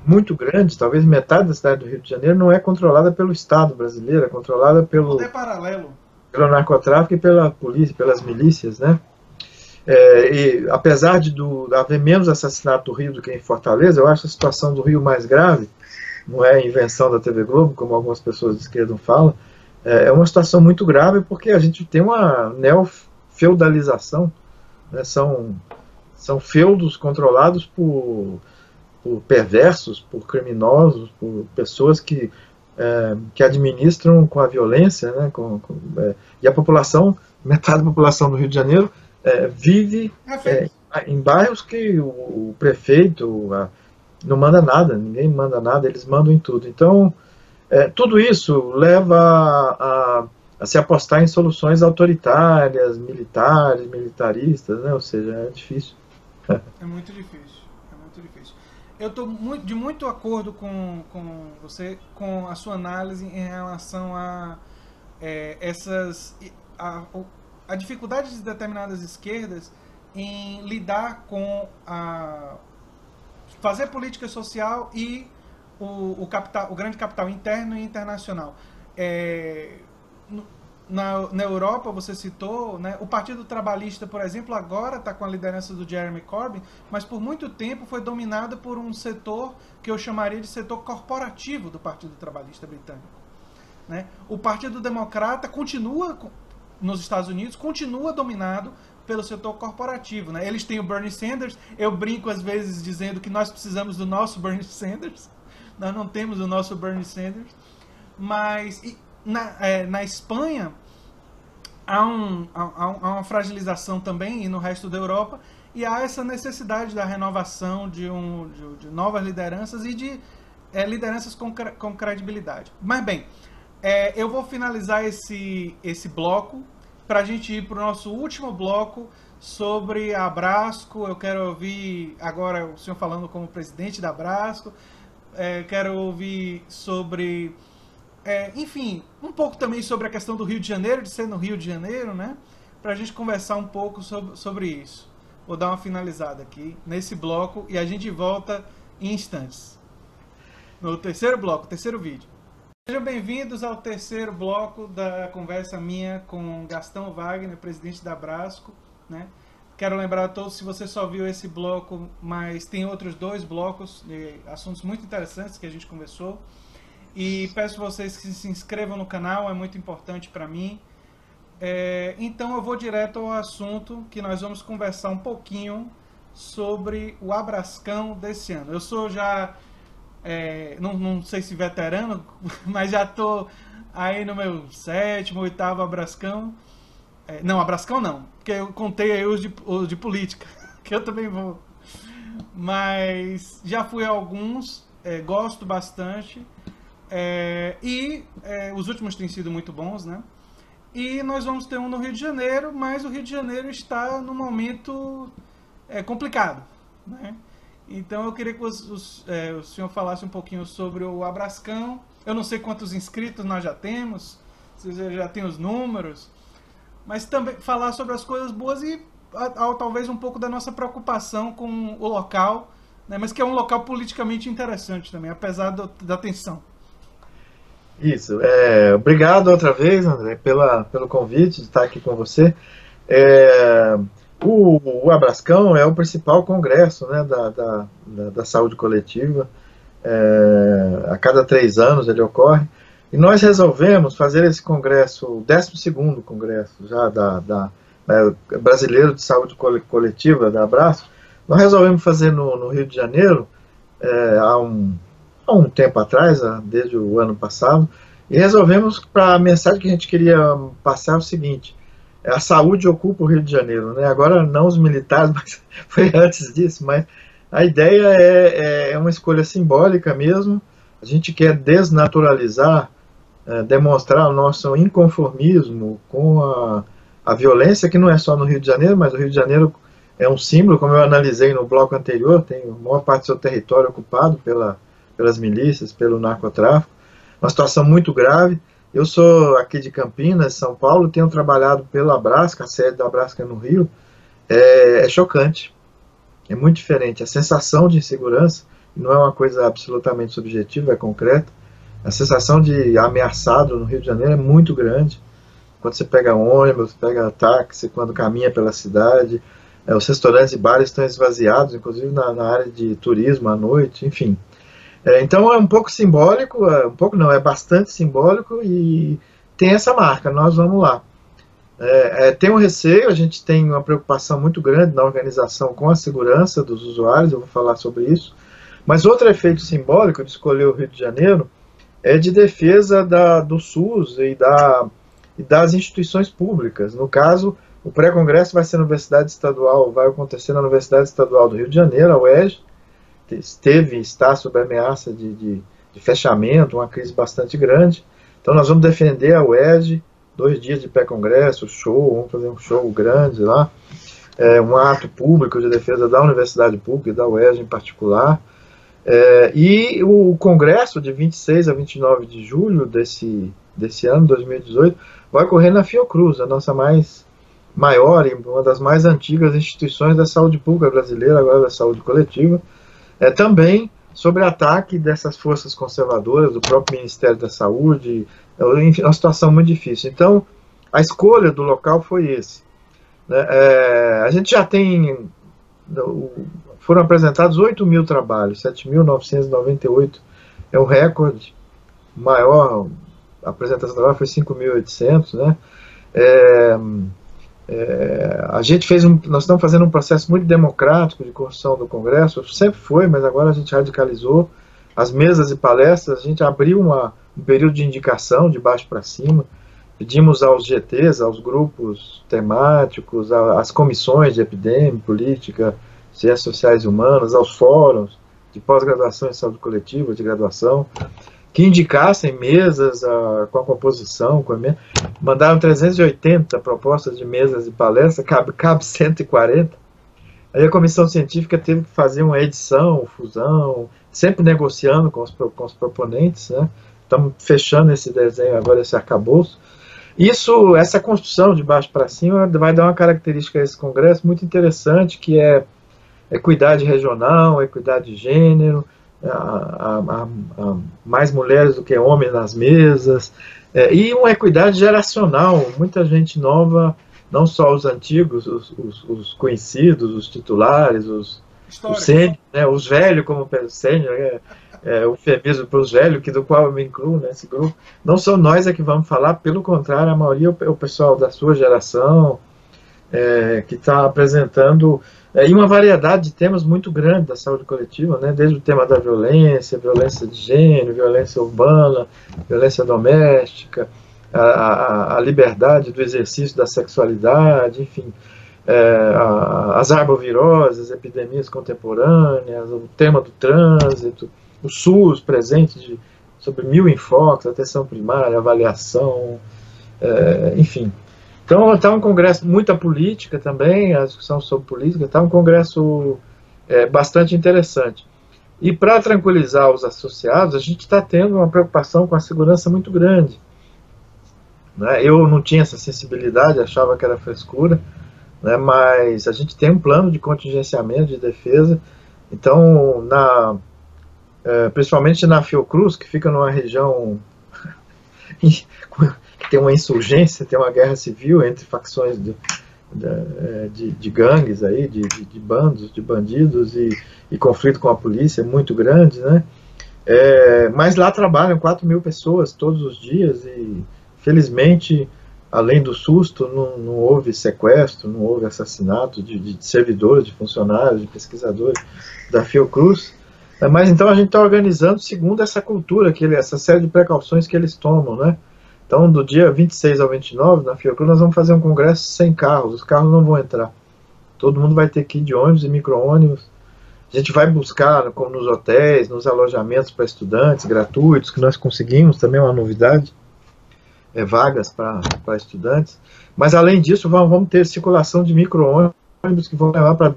muito grande, talvez metade da cidade do Rio de Janeiro não é controlada pelo Estado brasileiro, é controlada pelo narcotráfico e pela polícia, pelas milícias, né? E apesar de haver menos assassinato do Rio do que em Fortaleza, eu acho a situação do Rio mais grave, não é invenção da TV Globo, como algumas pessoas de esquerda falam, é uma situação muito grave porque a gente tem uma neofeudalização, né? São feudos controlados por perversos, por criminosos, por pessoas que administram com a violência, né, e a população, metade da população do Rio de Janeiro vive em bairros que o prefeito não manda nada, ninguém manda nada, eles mandam em tudo. Então, tudo isso leva a se apostar em soluções autoritárias, militaristas, né, ou seja, é difícil. É muito difícil. Eu estou de muito acordo com você, com a sua análise em relação a a dificuldade de determinadas esquerdas em lidar com fazer política social e o grande capital interno e internacional. Na Europa, você citou, né, o Partido Trabalhista, por exemplo, agora está com a liderança do Jeremy Corbyn, mas por muito tempo foi dominado por um setor que eu chamaria de setor corporativo do Partido Trabalhista britânico, né? O Partido Democrata continua, nos Estados Unidos, continua dominado pelo setor corporativo, né? Eles têm o Bernie Sanders, eu brinco às vezes dizendo que nós precisamos do nosso Bernie Sanders, nós não temos o nosso Bernie Sanders, mas... Na Espanha há uma fragilização também, e no resto da Europa, e há essa necessidade da renovação de novas lideranças e de lideranças com credibilidade. Mas bem, eu vou finalizar esse bloco para a gente ir para o nosso último bloco sobre a Abrasco. Eu quero ouvir agora o senhor falando como presidente da Abrasco, quero ouvir sobre... enfim, um pouco também sobre a questão do Rio de Janeiro, de ser no Rio de Janeiro, né? Para a gente conversar um pouco sobre isso. Vou dar uma finalizada aqui nesse bloco e a gente volta em instantes. No terceiro bloco, terceiro vídeo. Sejam bem-vindos ao terceiro bloco da conversa minha com Gastão Wagner, presidente da Abrasco, né? Quero lembrar a todos, se você só viu esse bloco, mas tem outros 2 blocos de assuntos muito interessantes que a gente conversou. E peço a vocês que se inscrevam no canal, é muito importante para mim. Então eu vou direto ao assunto, que nós vamos conversar um pouquinho sobre o Abrascão desse ano. Eu sou já, não sei se veterano, mas já estou aí no meu 7º, 8º Abrascão. Não, Abrascão não, porque eu contei aí os de política, que eu também vou. Mas já fui a alguns, gosto bastante. Os últimos têm sido muito bons, né? E nós vamos ter um no Rio de Janeiro, mas o Rio de Janeiro está num momento complicado, né? Então eu queria que o senhor falasse um pouquinho sobre o Abrascão. Eu não sei quantos inscritos nós já temos, se você já tem os números, mas também falar sobre as coisas boas e talvez um pouco da nossa preocupação com o local, né? Mas que é um local politicamente interessante também, apesar da tensão. Isso, obrigado outra vez, André, pelo convite de estar aqui com você. O Abrascão é o principal congresso, né, da saúde coletiva. A cada 3 anos ele ocorre. E nós resolvemos fazer esse congresso, o 12º congresso já brasileiro de saúde coletiva da Abrasco. Nós resolvemos fazer no Rio de Janeiro há um tempo atrás, desde o ano passado, e resolvemos, para a mensagem que a gente queria passar, o seguinte: a saúde ocupa o Rio de Janeiro, né? Agora não os militares, mas foi antes disso, mas a ideia é uma escolha simbólica mesmo. A gente quer desnaturalizar, demonstrar o nosso inconformismo com a violência, que não é só no Rio de Janeiro, mas o Rio de Janeiro é um símbolo, como eu analisei no bloco anterior, tem a maior parte do seu território ocupado pelas milícias, pelo narcotráfico, uma situação muito grave. Eu sou aqui de Campinas, São Paulo, tenho trabalhado pela Abrasca, a sede da Abrasca no Rio, é chocante, é muito diferente. A sensação de insegurança não é uma coisa absolutamente subjetiva, é concreta. A sensação de ameaçado no Rio de Janeiro é muito grande. Quando você pega ônibus, pega táxi, quando caminha pela cidade, os restaurantes e bares estão esvaziados, inclusive na área de turismo à noite, enfim. Então é um pouco simbólico, um pouco não, é bastante simbólico e tem essa marca, nós vamos lá. Tem um receio, a gente tem uma preocupação muito grande na organização com a segurança dos usuários, eu vou falar sobre isso, mas outro efeito simbólico de escolher o Rio de Janeiro é de defesa do SUS e das instituições públicas. No caso, o pré-congresso vai ser na Universidade Estadual, vai acontecer na Universidade Estadual do Rio de Janeiro, a UERJ, está sob ameaça de fechamento, uma crise bastante grande. Então nós vamos defender a UERJ, 2 dias de pré-congresso, vamos fazer um show grande lá, um ato público de defesa da Universidade Pública e da UERJ em particular. E o congresso de 26 a 29 de julho desse ano, 2018, vai ocorrer na Fiocruz, a nossa maior e uma das mais antigas instituições da saúde pública brasileira, agora da saúde coletiva, também sobre ataque dessas forças conservadoras, do próprio Ministério da Saúde, enfim, uma situação muito difícil. Então, a escolha do local foi esse. A gente já tem, foram apresentados 8.000 trabalhos, 7.998 é um recorde, maior, a apresentação do trabalho foi 5.800, né? A gente nós estamos fazendo um processo muito democrático de construção do Congresso, sempre foi, mas agora a gente radicalizou as mesas e palestras, a gente abriu um período de indicação de baixo para cima, pedimos aos GTs, aos grupos temáticos, às comissões de epidemia, política, ciências sociais e humanas, aos fóruns de pós-graduação em saúde coletiva, de graduação, que indicassem mesas com a composição, mandaram 380 propostas de mesas e palestras, cabe 140. Aí a comissão científica teve que fazer uma edição, fusão, sempre negociando com os proponentes, né? Estamos fechando esse desenho agora, esse arcabouço. Essa construção de baixo para cima vai dar uma característica a esse congresso muito interessante, que é equidade regional, equidade de gênero, mais mulheres do que homens nas mesas, e uma equidade geracional, muita gente nova, não só os antigos, os conhecidos, os titulares, os sênior, né, os velhos, como sênior, o eufemismo para os velhos, do qual eu me incluo nesse grupo. Não são nós que vamos falar, pelo contrário, a maioria é o pessoal da sua geração, que está apresentando e uma variedade de temas muito grande da saúde coletiva, né? Desde o tema da violência, violência de gênero, violência urbana, violência doméstica, a liberdade do exercício da sexualidade, enfim, as arboviroses, epidemias contemporâneas, o tema do trânsito, o SUS presente sobre 1000 enfoques, atenção primária, avaliação, enfim. Então está um congresso, muita política também, a discussão sobre política, está um congresso bastante interessante. E para tranquilizar os associados, a gente está tendo uma preocupação com a segurança muito grande, né? Eu não tinha essa sensibilidade, achava que era frescura, né? Mas a gente tem um plano de contingenciamento, de defesa. Então, principalmente na Fiocruz, que fica numa região que tem uma insurgência, tem uma guerra civil entre facções de gangues, aí, de bandos, de bandidos, e conflito com a polícia muito grande, né? Mas lá trabalham 4.000 pessoas todos os dias e, felizmente, além do susto, não houve sequestro, não houve assassinato de servidores, de funcionários, de pesquisadores da Fiocruz. Mas então a gente está organizando segundo essa cultura, essa série de precauções que eles tomam, né? Então, do dia 26 ao 29, na Fiocruz, nós vamos fazer um congresso sem carros, os carros não vão entrar. Todo mundo vai ter que ir de ônibus e micro-ônibus. A gente vai buscar, como nos hotéis, nos alojamentos para estudantes gratuitos, que nós conseguimos, também é uma novidade, vagas para estudantes. Mas, além disso, vamos ter circulação de micro-ônibus micro-ônibus que vão levar para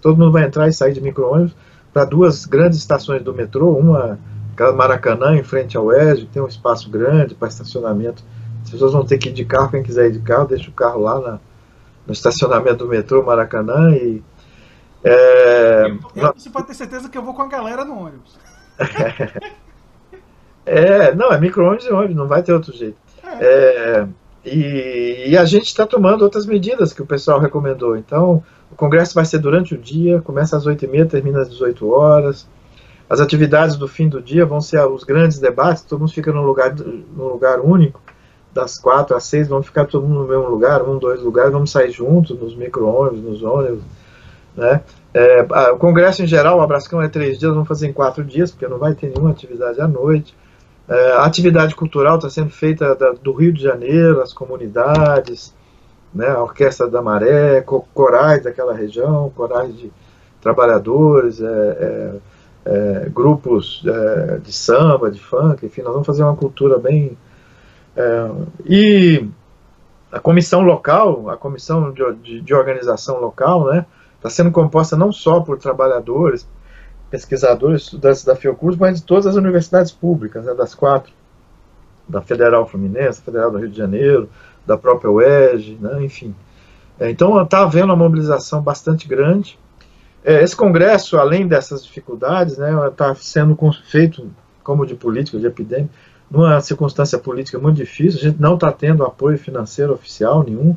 todo mundo vai entrar e sair de micro-ônibus para 2 grandes estações do metrô, uma, aquela Maracanã, em frente ao ESG, que tem um espaço grande para estacionamento. As pessoas vão ter que ir de carro, quem quiser ir de carro, deixa o carro lá no estacionamento do metrô Maracanã e... Você pode ter certeza que eu vou com a galera no ônibus. Não, é micro-ônibus e ônibus, não vai ter outro jeito. E a gente está tomando outras medidas que o pessoal recomendou. Então, o congresso vai ser durante o dia, começa às 8h30, termina às 18 horas. As atividades do fim do dia vão ser os grandes debates, todo mundo fica num lugar único, das 4 às 6, vamos ficar todo mundo no mesmo lugar, 2 lugares, vamos sair juntos, nos micro-ônibus, nos ônibus, né? O congresso em geral, o Abrascão é 3 dias, vamos fazer em 4 dias, porque não vai ter nenhuma atividade à noite. A atividade cultural está sendo feita do Rio de Janeiro, as comunidades, né, a Orquestra da Maré, corais daquela região, corais de trabalhadores, grupos de samba, de funk, enfim, nós vamos fazer uma cultura bem... e a comissão local, a comissão de organização local, né, está sendo composta não só por trabalhadores, pesquisadores, estudantes da Fiocruz, mas de todas as universidades públicas, né, das 4, da Federal Fluminense, da Federal do Rio de Janeiro, da própria UERJ, né, enfim. Então está havendo uma mobilização bastante grande. Esse congresso, além dessas dificuldades, né, está sendo feito, como de política, de epidemia, numa circunstância política muito difícil, a gente não está tendo apoio financeiro oficial nenhum,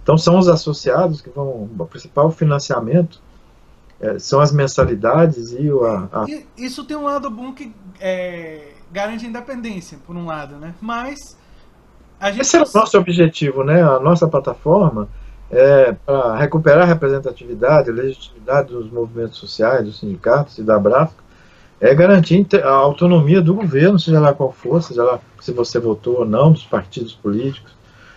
então são os associados que vão, o principal financiamento são as mensalidades e Isso tem um lado bom que garante a independência, por um lado, né? Mas a gente... Esse é o nosso objetivo, né? A nossa plataforma é para recuperar a representatividade, a legitimidade dos movimentos sociais, dos sindicatos e da Abrasco, garantir a autonomia do governo, seja lá qual for, seja lá se você votou ou não, dos partidos políticos,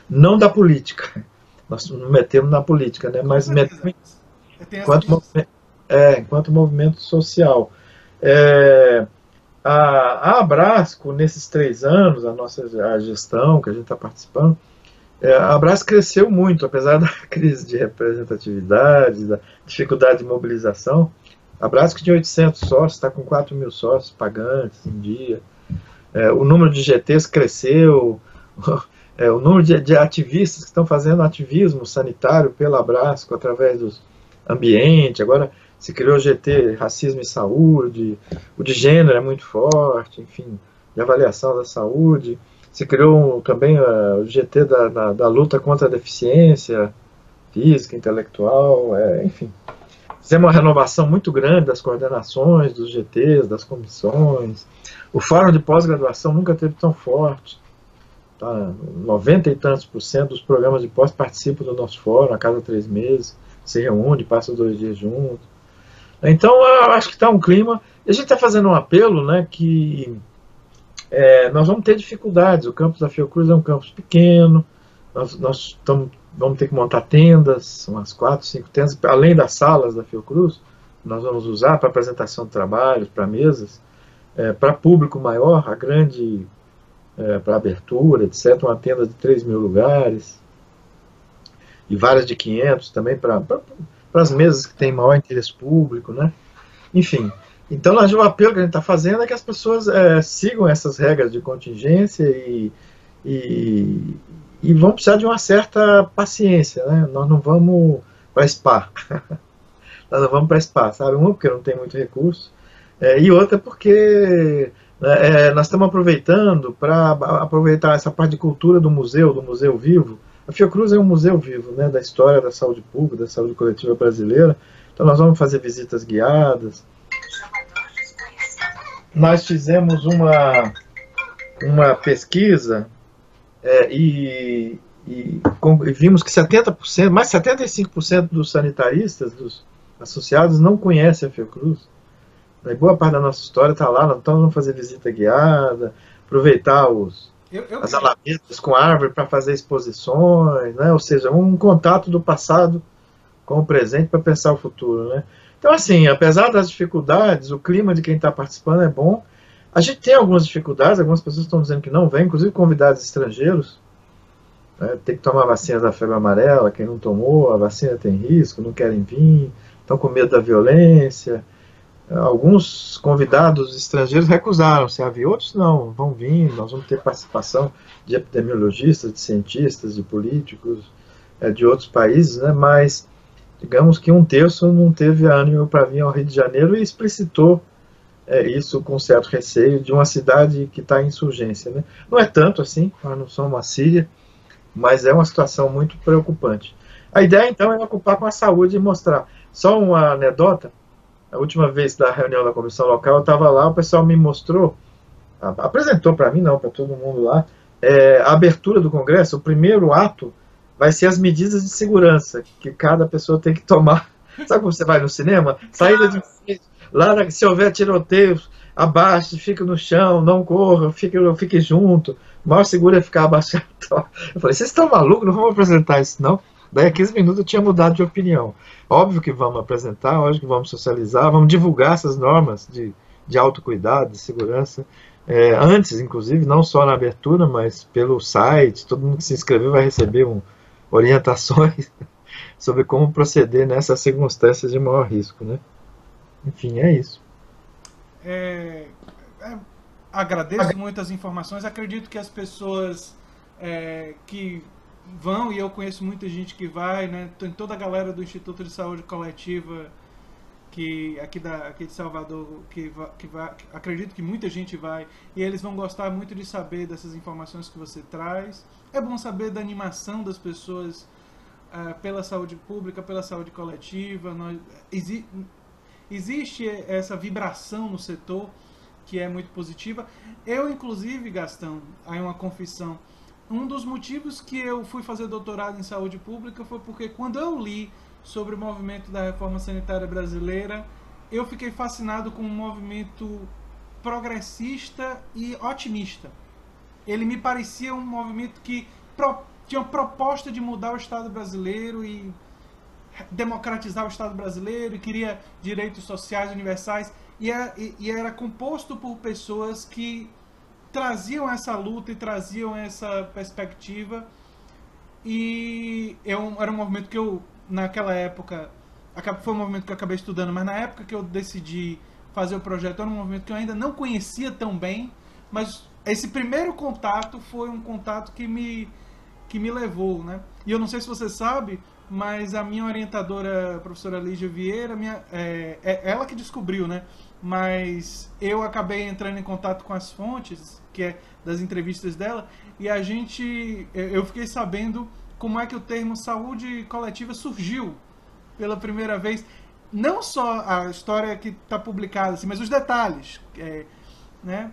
não da política. Nós nos metemos na política, né? Mas metemos enquanto movimento social. A Abrasco, nesses 3 anos, a gestão que a gente está participando, a Abrasco cresceu muito, apesar da crise de representatividade, da dificuldade de mobilização. A Abrasco tinha 800 sócios, está com 4.000 sócios pagantes em dia. O número de GTs cresceu, o número de ativistas que estão fazendo ativismo sanitário pela Abrasco através dos ambientes. Agora se criou o GT Racismo e Saúde, o de gênero é muito forte, enfim, de avaliação da saúde. Se criou também o GT da luta contra a deficiência física, intelectual, enfim. Fizemos uma renovação muito grande das coordenações, dos GTs, das comissões. O fórum de pós-graduação nunca teve tão forte. Tá? 90 e tantos % dos programas de pós participam do nosso fórum a cada 3 meses, se reúne, passa 2 dias juntos. Então, eu acho que está um clima. E a gente está fazendo um apelo, né, que nós vamos ter dificuldades. O campus da Fiocruz é um campus pequeno, nós vamos ter que montar tendas, umas 4, 5 tendas, além das salas da Fiocruz, nós vamos usar para apresentação de trabalhos, para mesas, para público maior, para abertura, etc., uma tenda de 3.000 lugares, e várias de 500 também, para as mesas que têm maior interesse público, né? Enfim, então o apelo que a gente está fazendo é que as pessoas sigam essas regras de contingência e vão precisar de uma certa paciência, né? Nós não vamos para SPA, nós não vamos para SPA, sabe? Uma, porque não tem muito recurso, e outra porque nós estamos aproveitando para aproveitar essa parte de cultura do museu vivo. A Fiocruz é um museu vivo, né, da história da saúde pública, da saúde coletiva brasileira. Então nós vamos fazer visitas guiadas. Nós fizemos uma pesquisa e vimos que 70%, mais 75% dos sanitaristas, dos associados, não conhecem a Fiocruz. E boa parte da nossa história está lá, então nós vamos fazer visita guiada, aproveitar as alamedas com árvore para fazer exposições, né? Ou seja, um contato do passado com o presente para pensar o futuro, né? Então, assim, apesar das dificuldades, o clima de quem está participando é bom. A gente tem algumas dificuldades, algumas pessoas estão dizendo que não vêm, inclusive convidados estrangeiros. né, tem que tomar a vacina da febre amarela, quem não tomou, a vacina tem risco, não querem vir, estão com medo da violência. Alguns convidados estrangeiros recusaram-se a vir, outros não, vão vir, nós vamos ter participação de epidemiologistas, de cientistas, de políticos de outros países, né, mas digamos que um terço não teve ânimo para vir ao Rio de Janeiro e explicitou isso com certo receio de uma cidade que está em insurgência. Né? Não é tanto assim, nós não somos uma Síria, mas é uma situação muito preocupante. A ideia, então, é ocupar com a saúde e mostrar. Só uma anedota, a última vez da reunião da comissão local, eu estava lá, o pessoal me mostrou, apresentou para mim, não, para todo mundo lá, a abertura do Congresso, o primeiro ato vai ser as medidas de segurança que cada pessoa tem que tomar. Sabe como você vai no cinema? Saída de lá, se houver tiroteio, abaixe, fique no chão, não corra, fique junto. O maior seguro é ficar abaixado. Eu falei, vocês estão malucos? Não vamos apresentar isso, não? Daí a 15 minutos eu tinha mudado de opinião. Óbvio que vamos apresentar, óbvio que vamos socializar, vamos divulgar essas normas de autocuidado, de segurança. Antes, inclusive, não só na abertura, mas pelo site, todo mundo que se inscreveu vai receber orientações sobre como proceder nessas circunstâncias de maior risco, né? Enfim, é isso. Agradeço muito as informações. Acredito que as pessoas que vão, e eu conheço muita gente que vai, né? Tem toda a galera do Instituto de Saúde Coletiva aqui de Salvador que vai, acredito que muita gente vai, e eles vão gostar muito de saber dessas informações que você traz. É bom saber da animação das pessoas pela saúde pública, pela saúde coletiva. Existe essa vibração no setor que é muito positiva. Eu, inclusive, Gastão, aí uma confissão, um dos motivos que eu fui fazer doutorado em saúde pública foi porque quando eu li sobre o movimento da reforma sanitária brasileira, eu fiquei fascinado com um movimento progressista e otimista. Ele me parecia um movimento que tinha uma proposta de mudar o Estado brasileiro e democratizar o Estado brasileiro, e queria direitos sociais universais, e era composto por pessoas que traziam essa luta e traziam essa perspectiva. E era um movimento que eu, naquela época, foi um movimento que eu acabei estudando, mas na época que eu decidi fazer o projeto, era um movimento que eu ainda não conhecia tão bem, mas esse primeiro contato foi um contato que me levou, né? E eu não sei se você sabe, mas a minha orientadora, a professora Lígia Vieira, ela que descobriu, né? Mas eu acabei entrando em contato com as fontes, que é das entrevistas dela, e eu fiquei sabendo como é que o termo saúde coletiva surgiu pela primeira vez. Não só a história que está publicada, assim, mas os detalhes, né?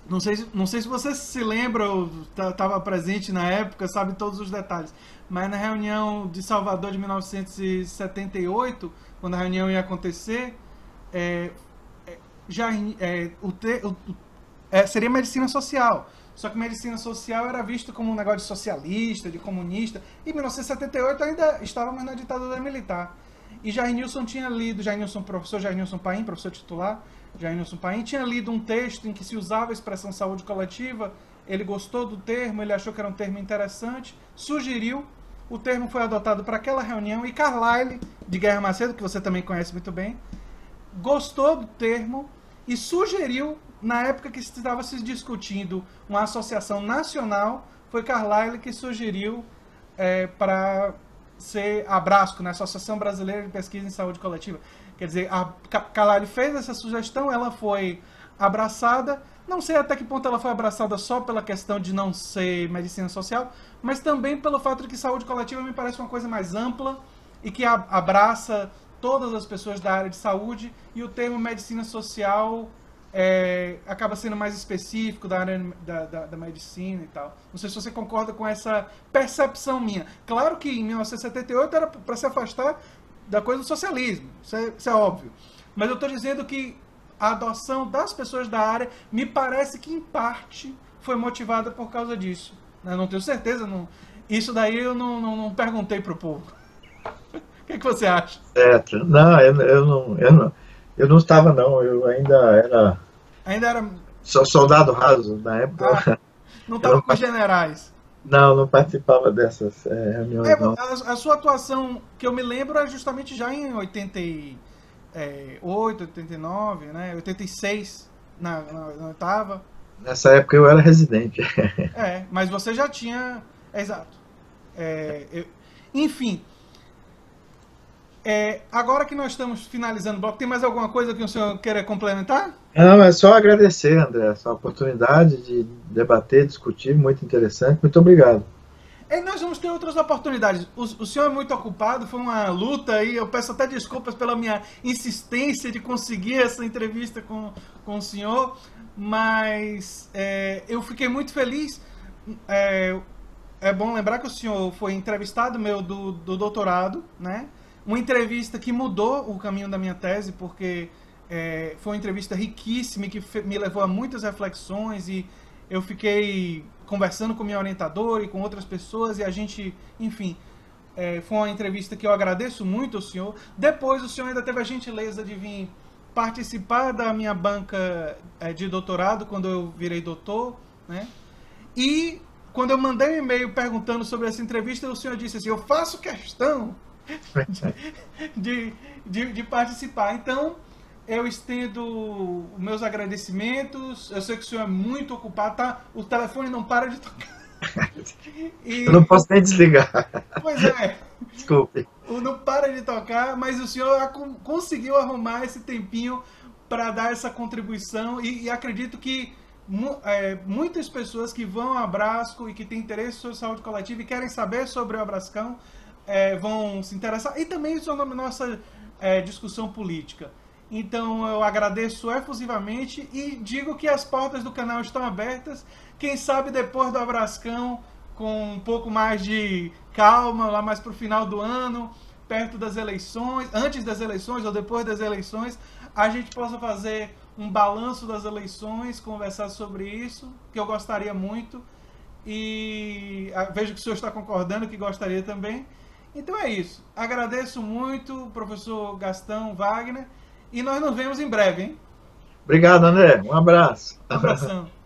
Não sei se você se lembra ou estava presente na época, sabe todos os detalhes. Mas na reunião de Salvador de 1978, quando a reunião ia acontecer, seria medicina social. Só que medicina social era visto como um negócio de socialista, de comunista. E em 1978 ainda estávamos na ditadura militar. E Jair Nilson tinha lido, professor Jair Nilson Paim, professor titular, Jair Nilson Paim, tinha lido um texto em que se usava a expressão saúde coletiva. Ele gostou do termo, ele achou que era um termo interessante, sugeriu, o termo foi adotado para aquela reunião, e Carlyle, de Guerra Macedo, que você também conhece muito bem, gostou do termo e sugeriu, na época que estava se discutindo uma associação nacional, foi Carlyle que sugeriu para ser a Abrasco, né, Associação Brasileira de Pesquisa em Saúde Coletiva. Quer dizer, a Carlyle fez essa sugestão, ela foi abraçada. Não sei até que ponto ela foi abraçada só pela questão de não ser medicina social, mas também pelo fato de que saúde coletiva me parece uma coisa mais ampla e que abraça todas as pessoas da área de saúde, e o termo medicina social acaba sendo mais específico da área da medicina e tal. Não sei se você concorda com essa percepção minha. Claro que em 1978 era para se afastar da coisa do socialismo, isso é óbvio. Mas eu estou dizendo que a adoção das pessoas da área me parece que, em parte, foi motivada por causa disso. Eu não tenho certeza. Isso daí eu não perguntei para o povo. O que você acha? Certo. Não, eu não estava, não. Eu ainda era soldado raso na época. Não estava com os generais. Não, não participava dessas reuniões, não. A sua atuação, que eu me lembro, é justamente já em 88, 89, né? 86, na oitava. Nessa época eu era residente. Mas você já tinha. Exato. Enfim, agora que nós estamos finalizando o bloco, tem mais alguma coisa que o senhor queira complementar? Não, é só agradecer, André, essa oportunidade de debater, discutir, muito interessante. Muito obrigado. Nós vamos ter outras oportunidades. O senhor é muito ocupado, foi uma luta e eu peço até desculpas pela minha insistência de conseguir essa entrevista com o senhor, mas eu fiquei muito feliz. É bom lembrar que o senhor foi entrevistado meu do doutorado, né? Uma entrevista que mudou o caminho da minha tese, porque foi uma entrevista riquíssima e que me levou a muitas reflexões e eu fiquei conversando com minha orientadora e com outras pessoas e a gente, enfim, foi uma entrevista que eu agradeço muito ao senhor. Depois o senhor ainda teve a gentileza de vir participar da minha banca de doutorado quando eu virei doutor, né? E quando eu mandei um e-mail perguntando sobre essa entrevista, o senhor disse assim, eu faço questão de participar. Então, eu estendo os meus agradecimentos. Eu sei que o senhor é muito ocupado, tá? O telefone não para de tocar. Eu não posso nem desligar. Pois é. Desculpe. Não para de tocar, mas o senhor conseguiu arrumar esse tempinho para dar essa contribuição e acredito que muitas pessoas que vão ao Abrasco e que têm interesse sobre saúde coletiva e querem saber sobre o Abrascão vão se interessar e também sobre a nossa discussão política. Então eu agradeço efusivamente e digo que as portas do canal estão abertas. Quem sabe depois do Abrascão, com um pouco mais de calma, lá mais para o final do ano, perto das eleições, antes das eleições ou depois das eleições, a gente possa fazer um balanço das eleições, conversar sobre isso, que eu gostaria muito. E vejo que o senhor está concordando, que gostaria também. Então é isso. Agradeço muito, professor Gastão Wagner. E nós nos vemos em breve, hein? Obrigado, André. Um abraço. Um abração.